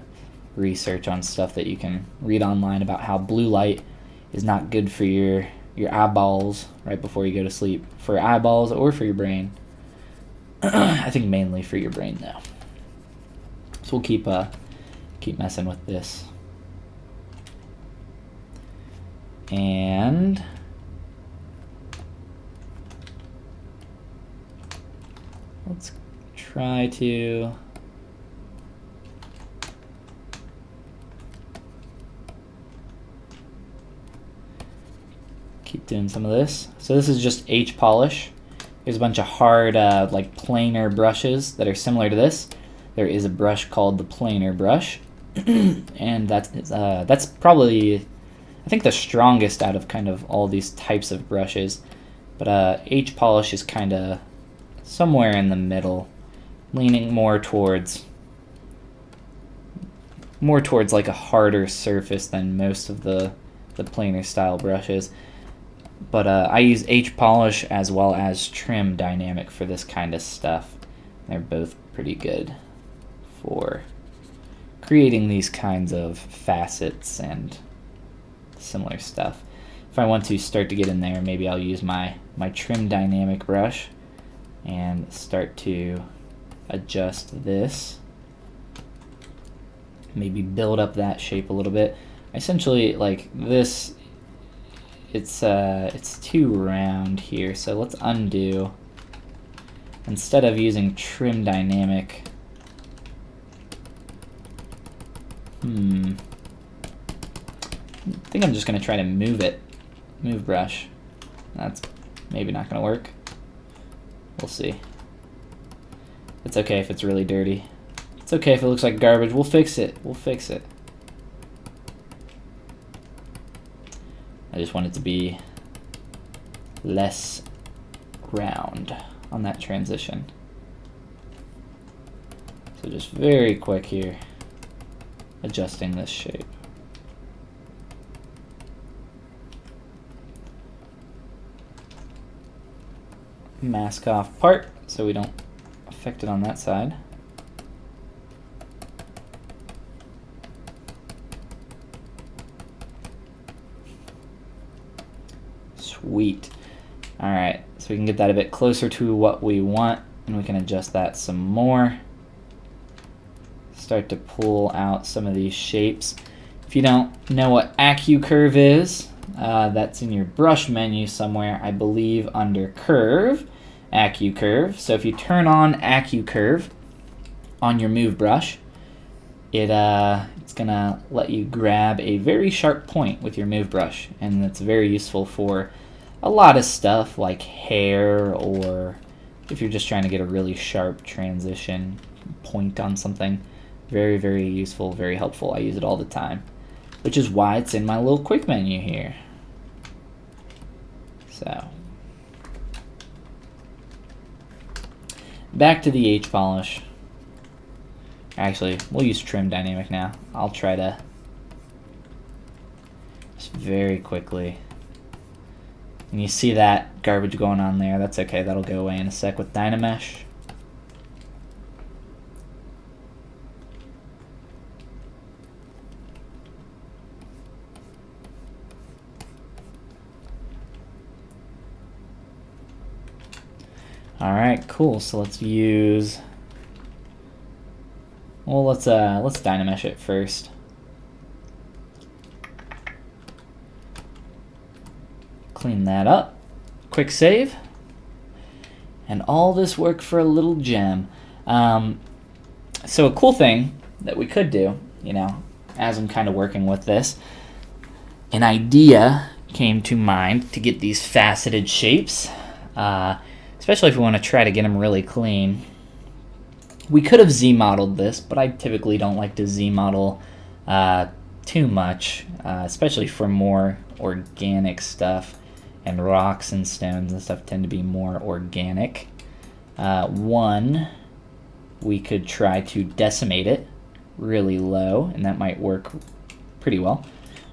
Speaker 1: research on stuff that you can read online about how blue light is not good for your eyeballs right before you go to sleep, for your eyeballs or for your brain. I think mainly for your brain though. So we'll keep messing with this. And let's try to Keep doing some of this. So this is just H polish. There's a bunch of hard, like planer brushes that are similar to this. There is a brush called the planer brush, and that's probably, I think, the strongest out of kind of all these types of brushes. But H polish is kind of somewhere in the middle, leaning more towards like a harder surface than most of the planer style brushes. But I use H polish as well as trim dynamic for this kind of stuff. They're both pretty good for creating these kinds of facets and similar stuff. If I want to start to get in there, maybe I'll use my trim dynamic brush and start to adjust this. Maybe build up that shape a little bit. Essentially, like this, it's too round here, so let's undo. Instead of using trim dynamic, I think I'm just gonna try to move brush. That's maybe not gonna work. We'll see. It's okay if it's really dirty. It's okay if it looks like garbage. We'll fix it. We'll fix it. I just want it to be less round on that transition. So just very quick here, adjusting this shape. Mask off part so we don't affect it on that side. Sweet. Alright, so we can get that a bit closer to what we want, and we can adjust that some more. Start to pull out some of these shapes. If you don't know what AccuCurve is, that's in your brush menu somewhere, I believe under Curve, AccuCurve. So if you turn on AccuCurve on your move brush, it's gonna let you grab a very sharp point with your move brush, and that's very useful for a lot of stuff like hair, or if you're just trying to get a really sharp transition point on something. Very, very useful, very helpful. I use it all the time, which is why it's in my little quick menu here. So back to the H polish. Actually, we'll use trim dynamic now. I'll try to just very quickly. And you see that garbage going on there. That's okay. That'll go away in a sec with Dynamesh. All right, cool. So let's use. Well, let's Dynamesh it first. Clean that up. Quick save. And all this work for a little gem. So a cool thing that we could do, you know, as I'm kind of working with this, an idea came to mind to get these faceted shapes, especially if we want to try to get them really clean. We could have Z-modeled this, but I typically don't like to Z-model too much, especially for more organic stuff. And rocks and stones and stuff tend to be more organic. We could try to decimate it really low, and that might work pretty well.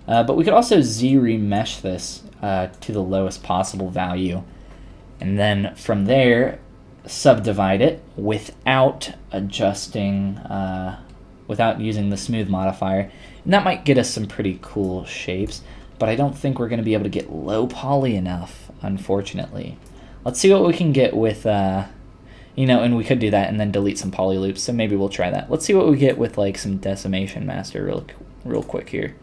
Speaker 1: But we could also Z-remesh this to the lowest possible value, and then from there subdivide it without adjusting, without using the smooth modifier, and that might get us some pretty cool shapes. But I don't think we're going to be able to get low poly enough, unfortunately. Let's see what we can get with, you know, and we could do that and then delete some poly loops, so maybe we'll try that. Let's see what we get with like some Decimation Master real quick here.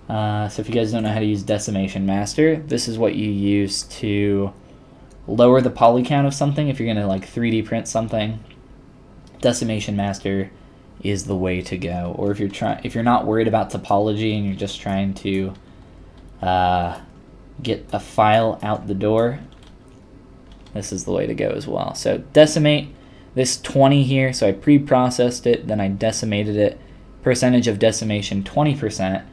Speaker 1: So if you guys don't know how to use Decimation Master, this is what you use to lower the poly count of something. If you're going to like 3D print something, Decimation Master is the way to go. Or if you're not worried about topology and you're just trying to get a file out the door, this is the way to go as well. So decimate this 20 here, so I pre-processed it, then I decimated it. Percentage of decimation 20%,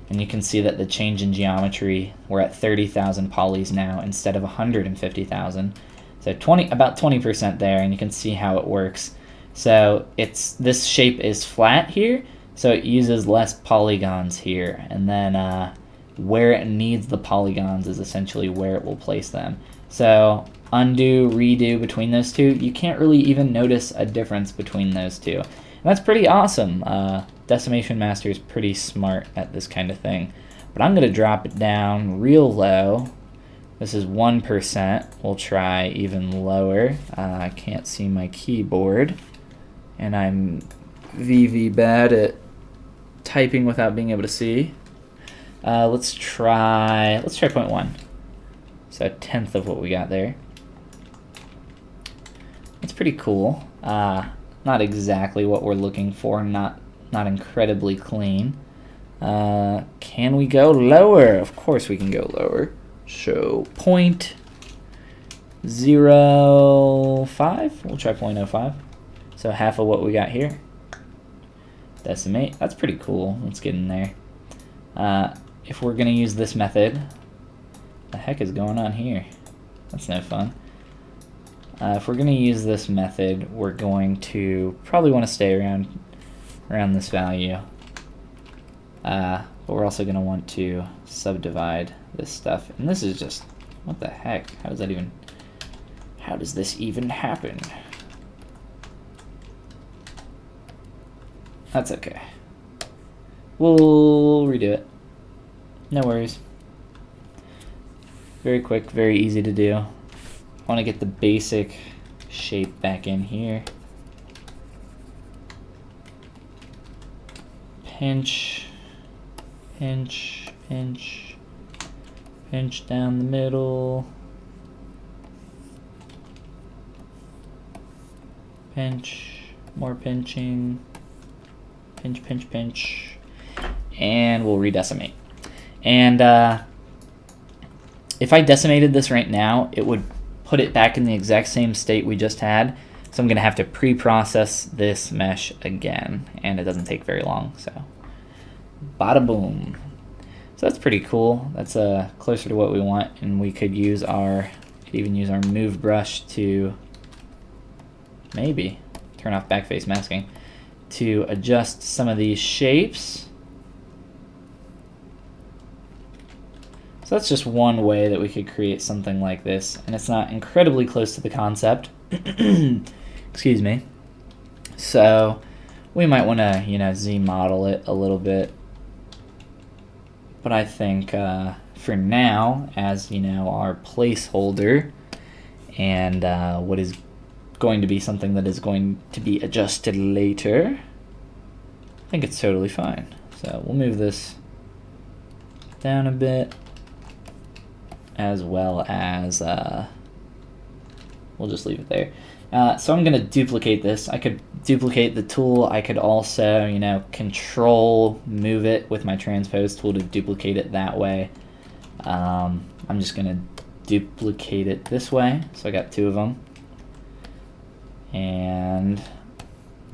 Speaker 1: and you can see that the change in geometry, we're at 30,000 polys now instead of 150,000. So about 20% there, and you can see how it works. So this shape is flat here, so it uses less polygons here, and then where it needs the polygons is essentially where it will place them. So undo, redo between those two, you can't really even notice a difference between those two. And that's pretty awesome. Decimation Master is pretty smart at this kind of thing. But I'm going to drop it down real low. This is 1%. We'll try even lower. I can't see my keyboard, and I'm VV bad at typing without being able to see. Let's try 0.1. So a tenth of what we got there. It's pretty cool. Not exactly what we're looking for. Not incredibly clean. Can we go lower? Of course we can go lower. So 0.05. We'll try 0.05. So half of what we got here. Decimate. That's pretty cool. Let's get in there. If we're gonna use this method, the heck is going on here? That's no fun. If we're gonna use this method, we're going to probably want to stay around this value. But we're also gonna want to subdivide this stuff. And this is just, what the heck? How does this even happen? That's okay. We'll redo it. No worries. Very quick, very easy to do. I want to get the basic shape back in here. Pinch, pinch, pinch, pinch down the middle. Pinch, more pinching. Pinch, pinch, pinch. And we'll redecimate. And if I decimated this right now, it would put it back in the exact same state we just had. So I'm going to have to pre-process this mesh again, and it doesn't take very long. So bada boom. So that's pretty cool. That's closer to what we want, and we could use even use our move brush to maybe turn off backface masking to adjust some of these shapes. So that's just one way that we could create something like this, and it's not incredibly close to the concept. Excuse me. So we might want to, Z model it a little bit. But I think for now, as our placeholder, and what is going to be something that is going to be adjusted later, I think it's totally fine. So we'll move this down a bit, as well as we'll just leave it there. So I'm going to duplicate this. I could duplicate the tool. I could also, control move it with my transpose tool to duplicate it that way. I'm just going to duplicate it this way. So I got two of them. And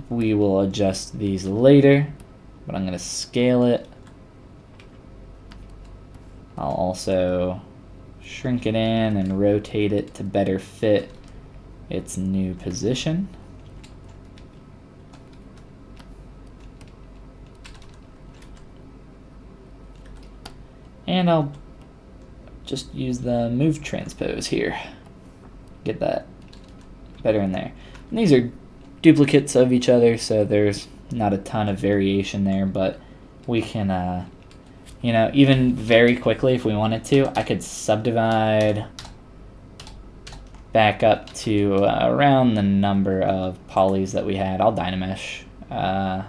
Speaker 1: we will adjust these later, but I'm going to scale it. I'll also shrink it in and rotate it to better fit its new position. And I'll just use the move transpose here. Get that better in there. And these are duplicates of each other, so there's not a ton of variation there, but we can, even very quickly if we wanted to, I could subdivide back up to around the number of polys that we had. I'll Dynamesh. That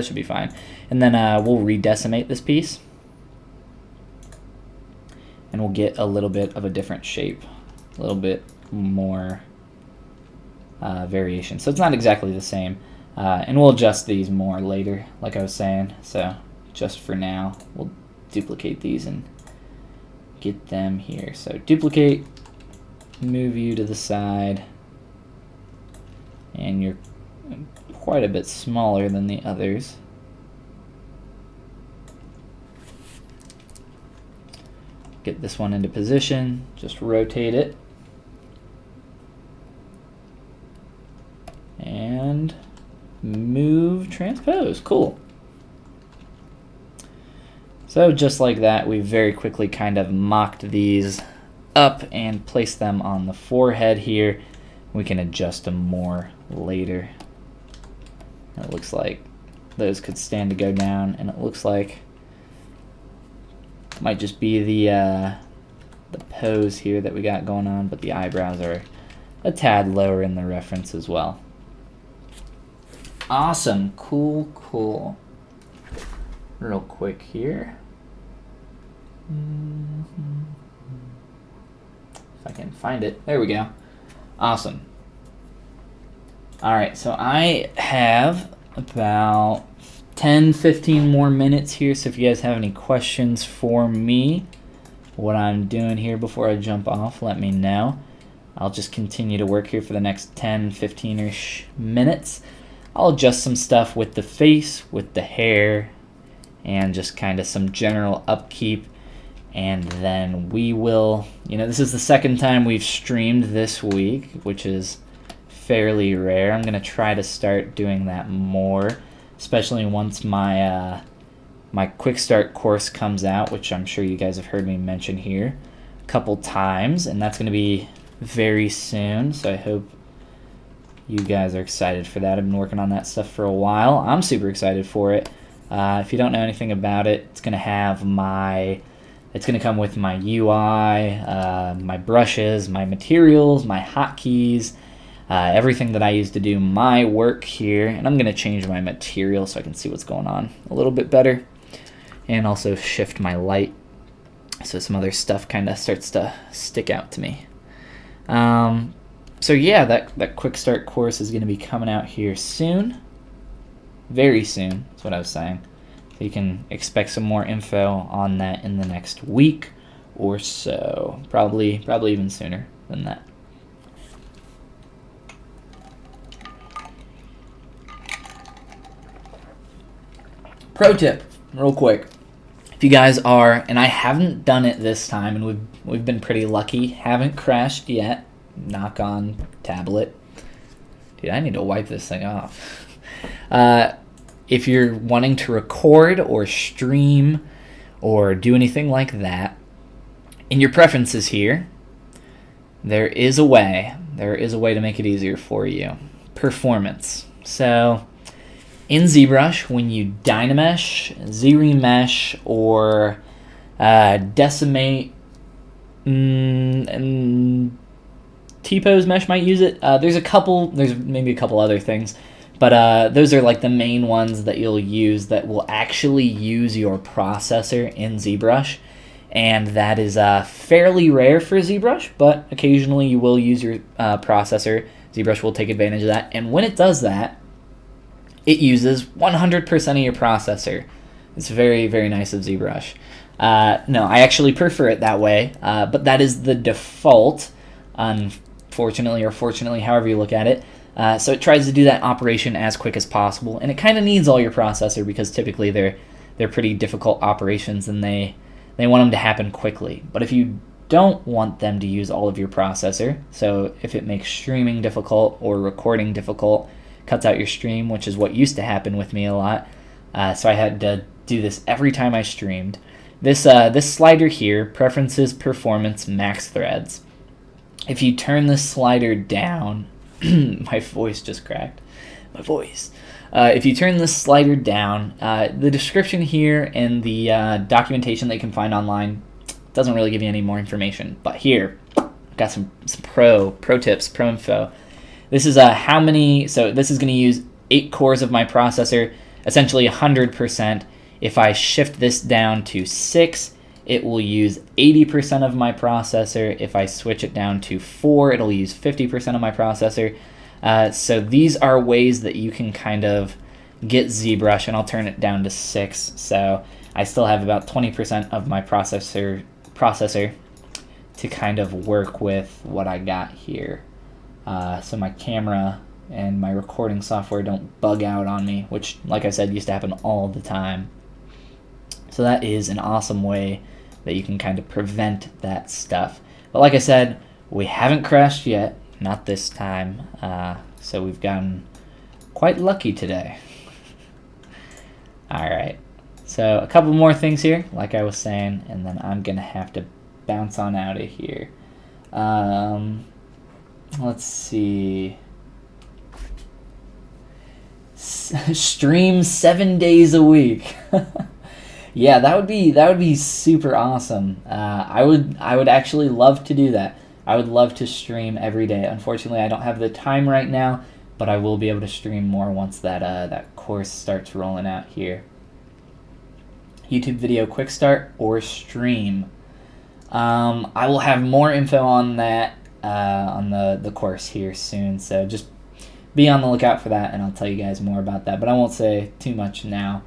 Speaker 1: should be fine. And then we'll redecimate this piece, and we'll get a little bit of a different shape, a little bit more variation. So it's not exactly the same, and we'll adjust these more later, like I was saying. So just for now, we'll duplicate these and get them here. So duplicate, move you to the side, and you're quite a bit smaller than the others. Get this one into position, just rotate it, and move transpose. Cool. So just like that, we very quickly kind of mocked these up and placed them on the forehead here. We can adjust them more later. It looks like those could stand to go down, and it looks like it might just be the pose here that we got going on, but the eyebrows are a tad lower in the reference as well. Awesome, cool, cool. Real quick here. If I can find it. There we go. Awesome. Alright, so I have about 10-15 more minutes here, so if you guys have any questions for me, what I'm doing here before I jump off, let me know. I'll just continue to work here for the next 10-15-ish minutes. I'll adjust some stuff with the face, with the hair, and just kind of some general upkeep. And then we will, this is the second time we've streamed this week, which is fairly rare. I'm going to try to start doing that more, especially once my my quick start course comes out, which I'm sure you guys have heard me mention here a couple times, and that's going to be very soon. So I hope you guys are excited for that. I've been working on that stuff for a while. I'm super excited for it. If you don't know anything about it, it's going to have it's going to come with my UI, my brushes, my materials, my hotkeys, everything that I use to do my work here. And I'm going to change my material so I can see what's going on a little bit better. And also shift my light so some other stuff kind of starts to stick out to me. So yeah, that quick start course is going to be coming out here soon. Very soon, that's what I was saying. So you can expect some more info on that in the next week or so. Probably even sooner than that. Pro tip, real quick. If you guys are, and I haven't done it this time, and we've been pretty lucky, haven't crashed yet. Knock on tablet. Dude, I need to wipe this thing off. If you're wanting to record or stream or do anything like that, in your preferences here, there is a way to make it easier for you. Performance. So in ZBrush, when you Dynamesh, Z-Remesh, or Decimate, and T-Pose Mesh might use it. There's maybe a couple other things, but those are like the main ones that you'll use that will actually use your processor in ZBrush, and that is fairly rare for ZBrush, but occasionally you will use your processor. ZBrush will take advantage of that, and when it does that, it uses 100% of your processor. It's very, very nice of ZBrush. No, I actually prefer it that way, but that is the default, unfortunately or fortunately, however you look at it. So it tries to do that operation as quick as possible, and it kind of needs all your processor because typically they're pretty difficult operations and they want them to happen quickly. But if you don't want them to use all of your processor, so if it makes streaming difficult or recording difficult, cuts out your stream, which is what used to happen with me a lot. So I had to do this every time I streamed. This slider here, Preferences, Performance, Max Threads. If you turn this slider down, my voice just cracked. My voice. If you turn this slider down, the description here and the documentation that you can find online doesn't really give you any more information. But here, I've got some pro tips, pro info. This is how many, so this is going to use 8 cores of my processor, essentially 100%. If I shift this down to 6, it will use 80% of my processor. If I switch it down to 4, it'll use 50% of my processor. So these are ways that you can kind of get ZBrush, and I'll turn it down to 6. So I still have about 20% of my processor processor to kind of work with what I got here. So my camera and my recording software don't bug out on me, which, like I said, used to happen all the time. So that is an awesome way that you can kind of prevent that stuff. But like I said, we haven't crashed yet, not this time. So we've gotten quite lucky today. All right, so a couple more things here, like I was saying, and then I'm gonna have to bounce on out of here. Let's see. Stream 7 days a week. Yeah, that would be super awesome. I would actually love to do that. I would love to stream every day. Unfortunately, I don't have the time right now, but I will be able to stream more once that course starts rolling out here. YouTube video quick start or stream. I will have more info on that on the course here soon, so just be on the lookout for that, and I'll tell you guys more about that. But I won't say too much now.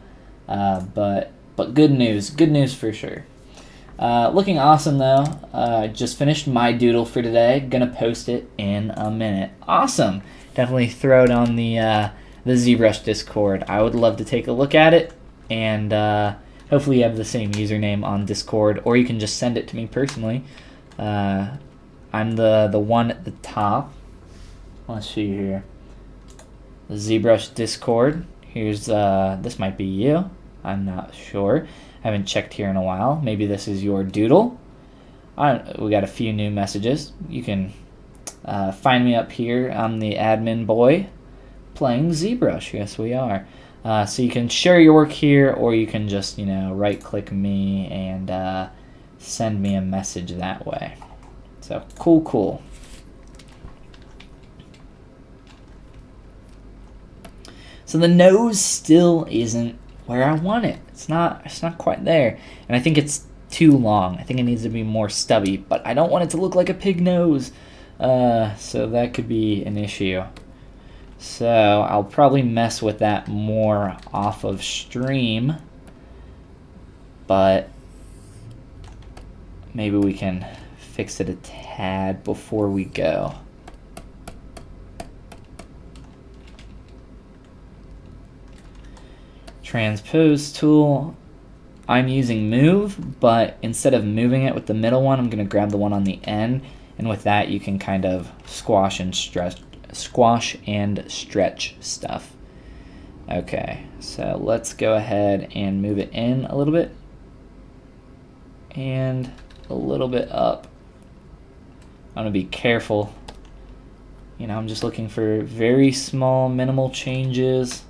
Speaker 1: But good news for sure. Looking awesome though. Just finished my doodle for today. Gonna post it in a minute. Awesome. Definitely throw it on the ZBrush Discord. I would love to take a look at it, and hopefully you have the same username on Discord, or you can just send it to me personally. I'm the one at the top. Let's see here. The ZBrush Discord. Here's this might be you. I'm not sure. I haven't checked here in a while. Maybe this is your doodle. We got a few new messages. You can find me up here. I'm the admin boy playing ZBrush. Yes, we are. So you can share your work here, or you can just, right-click me and send me a message that way. So cool. So the nose still isn't where I want it. It's not quite there, and I think it's too long. I think it needs to be more stubby, but I don't want it to look like a pig nose. So that could be an issue. So I'll probably mess with that more off of stream, but maybe we can fix it a tad before we go. Transpose tool. I'm using move, but instead of moving it with the middle one, I'm going to grab the one on the end, and with that you can kind of squash and stretch stuff. Okay, so let's go ahead and move it in a little bit and a little bit up. I'm gonna be careful. I'm just looking for very small, minimal changes.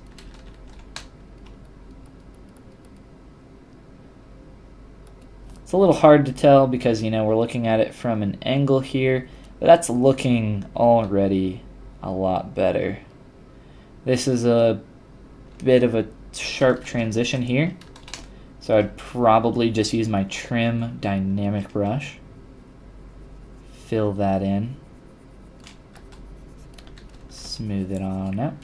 Speaker 1: It's a little hard to tell because, we're looking at it from an angle here, but that's looking already a lot better. This is a bit of a sharp transition here, so I'd probably just use my trim dynamic brush, fill that in, smooth it on out.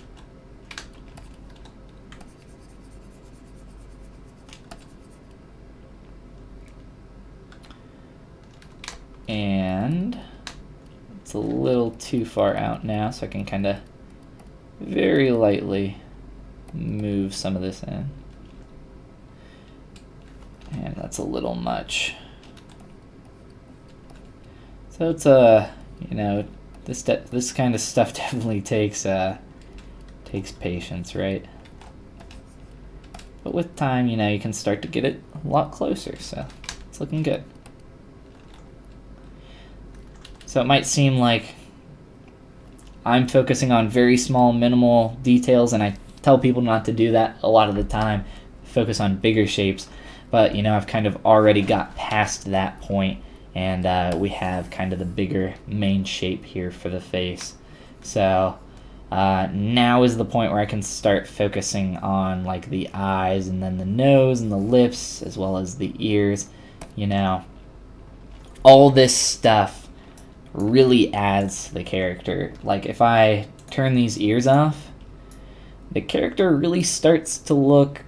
Speaker 1: And it's a little too far out now, so I can kind of very lightly move some of this in. And that's a little much. So it's this kind of stuff definitely takes patience, right? But with time, you can start to get it a lot closer, so it's looking good. So it might seem like I'm focusing on very small, minimal details, and I tell people not to do that a lot of the time. Focus on bigger shapes. But, I've kind of already got past that point, and we have kind of the bigger main shape here for the face. So now is the point where I can start focusing on, like, the eyes, and then the nose, and the lips, as well as the ears. All this stuff really adds to the character. Like, if I turn these ears off, the character really starts to look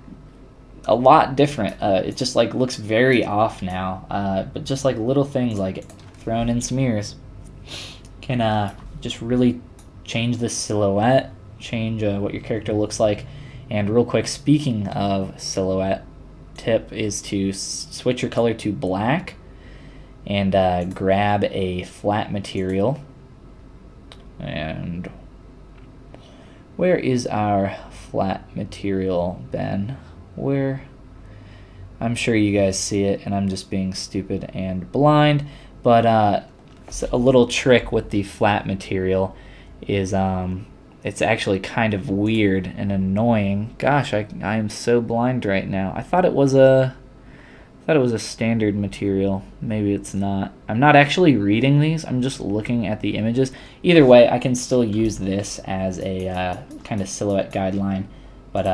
Speaker 1: a lot different. It just like looks very off now, but just like little things like throwing in some ears can just really change the silhouette, change what your character looks like. And real quick, speaking of silhouette, tip is to switch your color to black and grab a flat material. And where is our flat material, Ben? Where? I'm sure you guys see it, and I'm just being stupid and blind. But so a little trick with the flat material is it's actually kind of weird and annoying. Gosh, I am so blind right now. I thought it was a standard material. Maybe it's not. I'm not actually reading these. I'm just looking at the images. Either way, I can still use this as a kind of silhouette guideline, but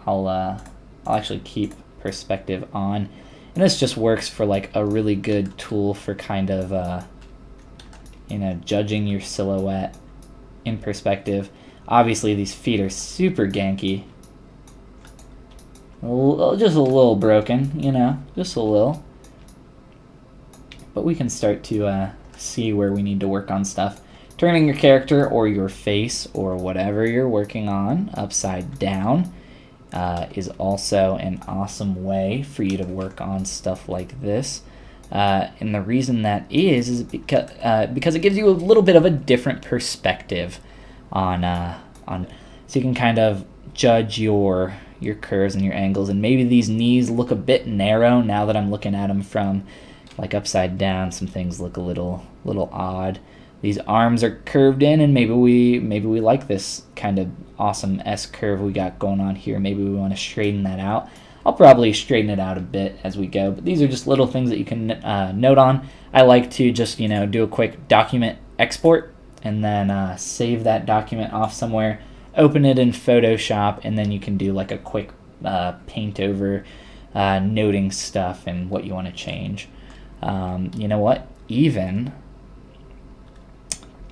Speaker 1: I'll actually keep perspective on. And this just works for like a really good tool for kind of judging your silhouette in perspective. Obviously, these feet are super ganky. Just a little broken, just a little. But we can start to see where we need to work on stuff. Turning your character or your face or whatever you're working on upside down is also an awesome way for you to work on stuff like this. And the reason that is because it gives you a little bit of a different perspective on so you can kind of judge your curves and your angles. And maybe these knees look a bit narrow now that I'm looking at them from like upside down. Some things look a little odd. These arms are curved in, and maybe we like this kind of awesome S curve we got going on here. Maybe we want to straighten that out. I'll probably straighten it out a bit as we go, but these are just little things that you can note on. I like to just do a quick document export and then save that document off somewhere, open it in Photoshop, and then you can do like a quick paint over, noting stuff and what you want to change. You know what? Even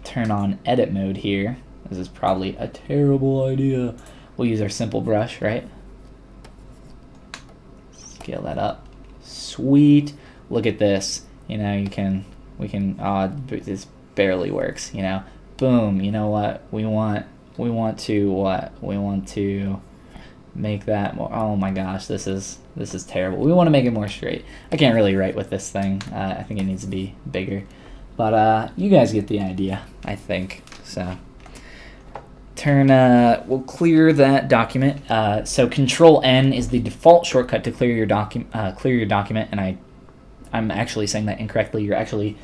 Speaker 1: turn on edit mode here. This is probably a terrible idea. We'll use our simple brush, right? Scale that up. Sweet. Look at this. We can, this barely works, Boom. You know what? We want to make that more, oh my gosh, this is terrible. We want to make it more straight. I can't really write with this thing. I think it needs to be bigger. But you guys get the idea, I think. So we'll clear that document. So Control N is the default shortcut to clear your document, and I'm actually saying that incorrectly. You're actually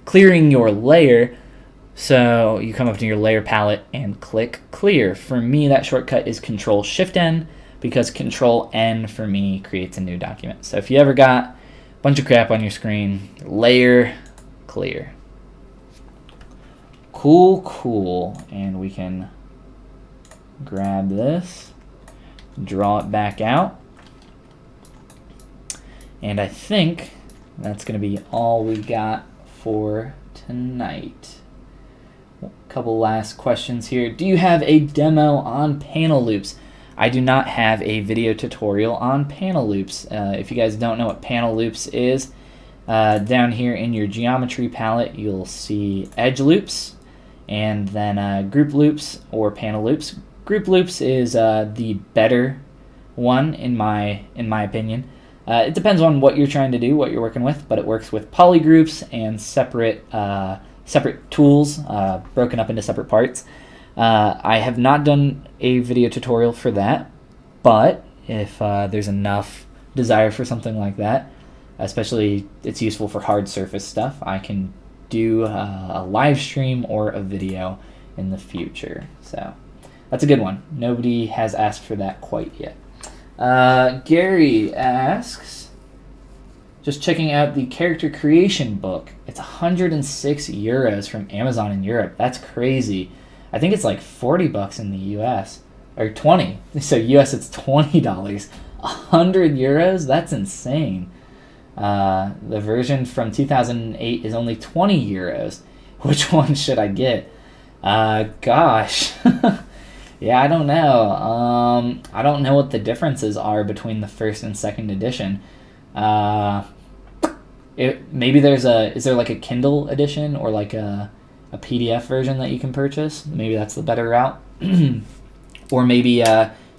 Speaker 1: clearing your layer. So you come up to your layer palette and click clear. For me, that shortcut is Control Shift N, because Control N for me creates a new document. So if you ever got a bunch of crap on your screen, layer clear. Cool. And we can grab this, draw it back out. And I think that's going to be all we got for tonight. A couple last questions here. Do you have a demo on panel loops? I do not have a video tutorial on panel loops. If you guys don't know what panel loops is, down here in your geometry palette, you'll see edge loops and then group loops or panel loops. Group loops is the better one in my opinion. It depends on what you're trying to do, what you're working with, but it works with polygroups and separate tools broken up into separate parts. I have not done a video tutorial for that, but if there's enough desire for something like that, especially it's useful for hard surface stuff, I can do a live stream or a video in the future. So that's a good one. Nobody has asked for that quite yet. Gary asks, just checking out the character creation book. It's 106 euros from Amazon in Europe. That's crazy. I think it's like 40 bucks in the US, or 20. So US it's $20. 100 euros? That's insane. The version from 2008 is only 20 euros. Which one should I get? Gosh. Yeah, I don't know. I don't know what the differences are between the first and second edition. Uh, Maybe is there like a Kindle edition or like a PDF version that you can purchase? Maybe that's the better route. Or maybe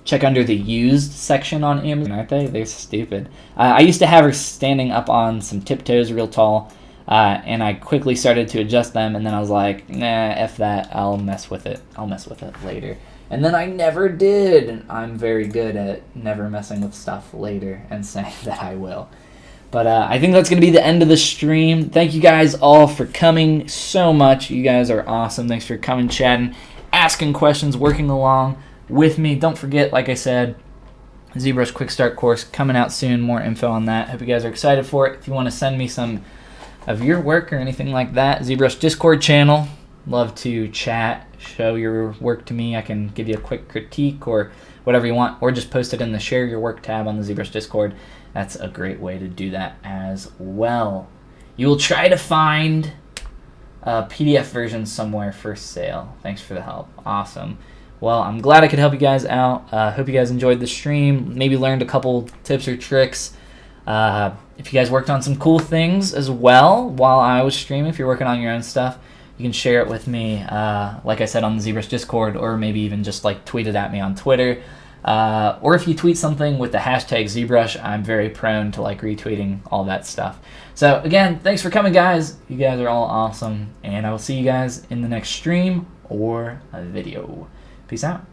Speaker 1: check under the used section on Amazon, aren't they? They're stupid. I used to have her standing up on some tiptoes real tall, and I quickly started to adjust them, and then I was like, nah, F that, I'll mess with it. I'll mess with it later. And then I never did, and I'm very good at never messing with stuff later and saying that I will. But I think that's going to be the end of the stream. Thank you guys all for coming so much. You guys are awesome. Thanks for coming, chatting, asking questions, working along with me. Don't forget, like I said, ZBrush Quick Start course coming out soon. More info on that. Hope you guys are excited for it. If you want to send me some of your work or anything like that, ZBrush Discord channel. Love to chat, show your work to me. I can give you a quick critique or whatever you want, or just post it in the Share Your Work tab on the ZBrush Discord. That's a great way to do that as well. You will try to find a PDF version somewhere for sale. Thanks for the help. Awesome. Well, I'm glad I could help you guys out. Hope you guys enjoyed the stream. Maybe learned a couple tips or tricks. If you guys worked on some cool things as well while I was streaming, if you're working on your own stuff, you can share it with me, like I said, on the ZBrush Discord, or maybe even just like tweet it at me on Twitter. Or if you tweet something with the hashtag ZBrush, I'm very prone to like retweeting all that stuff. So again, thanks for coming, guys. You guys are all awesome, and I will see you guys in the next stream or a video. Peace out.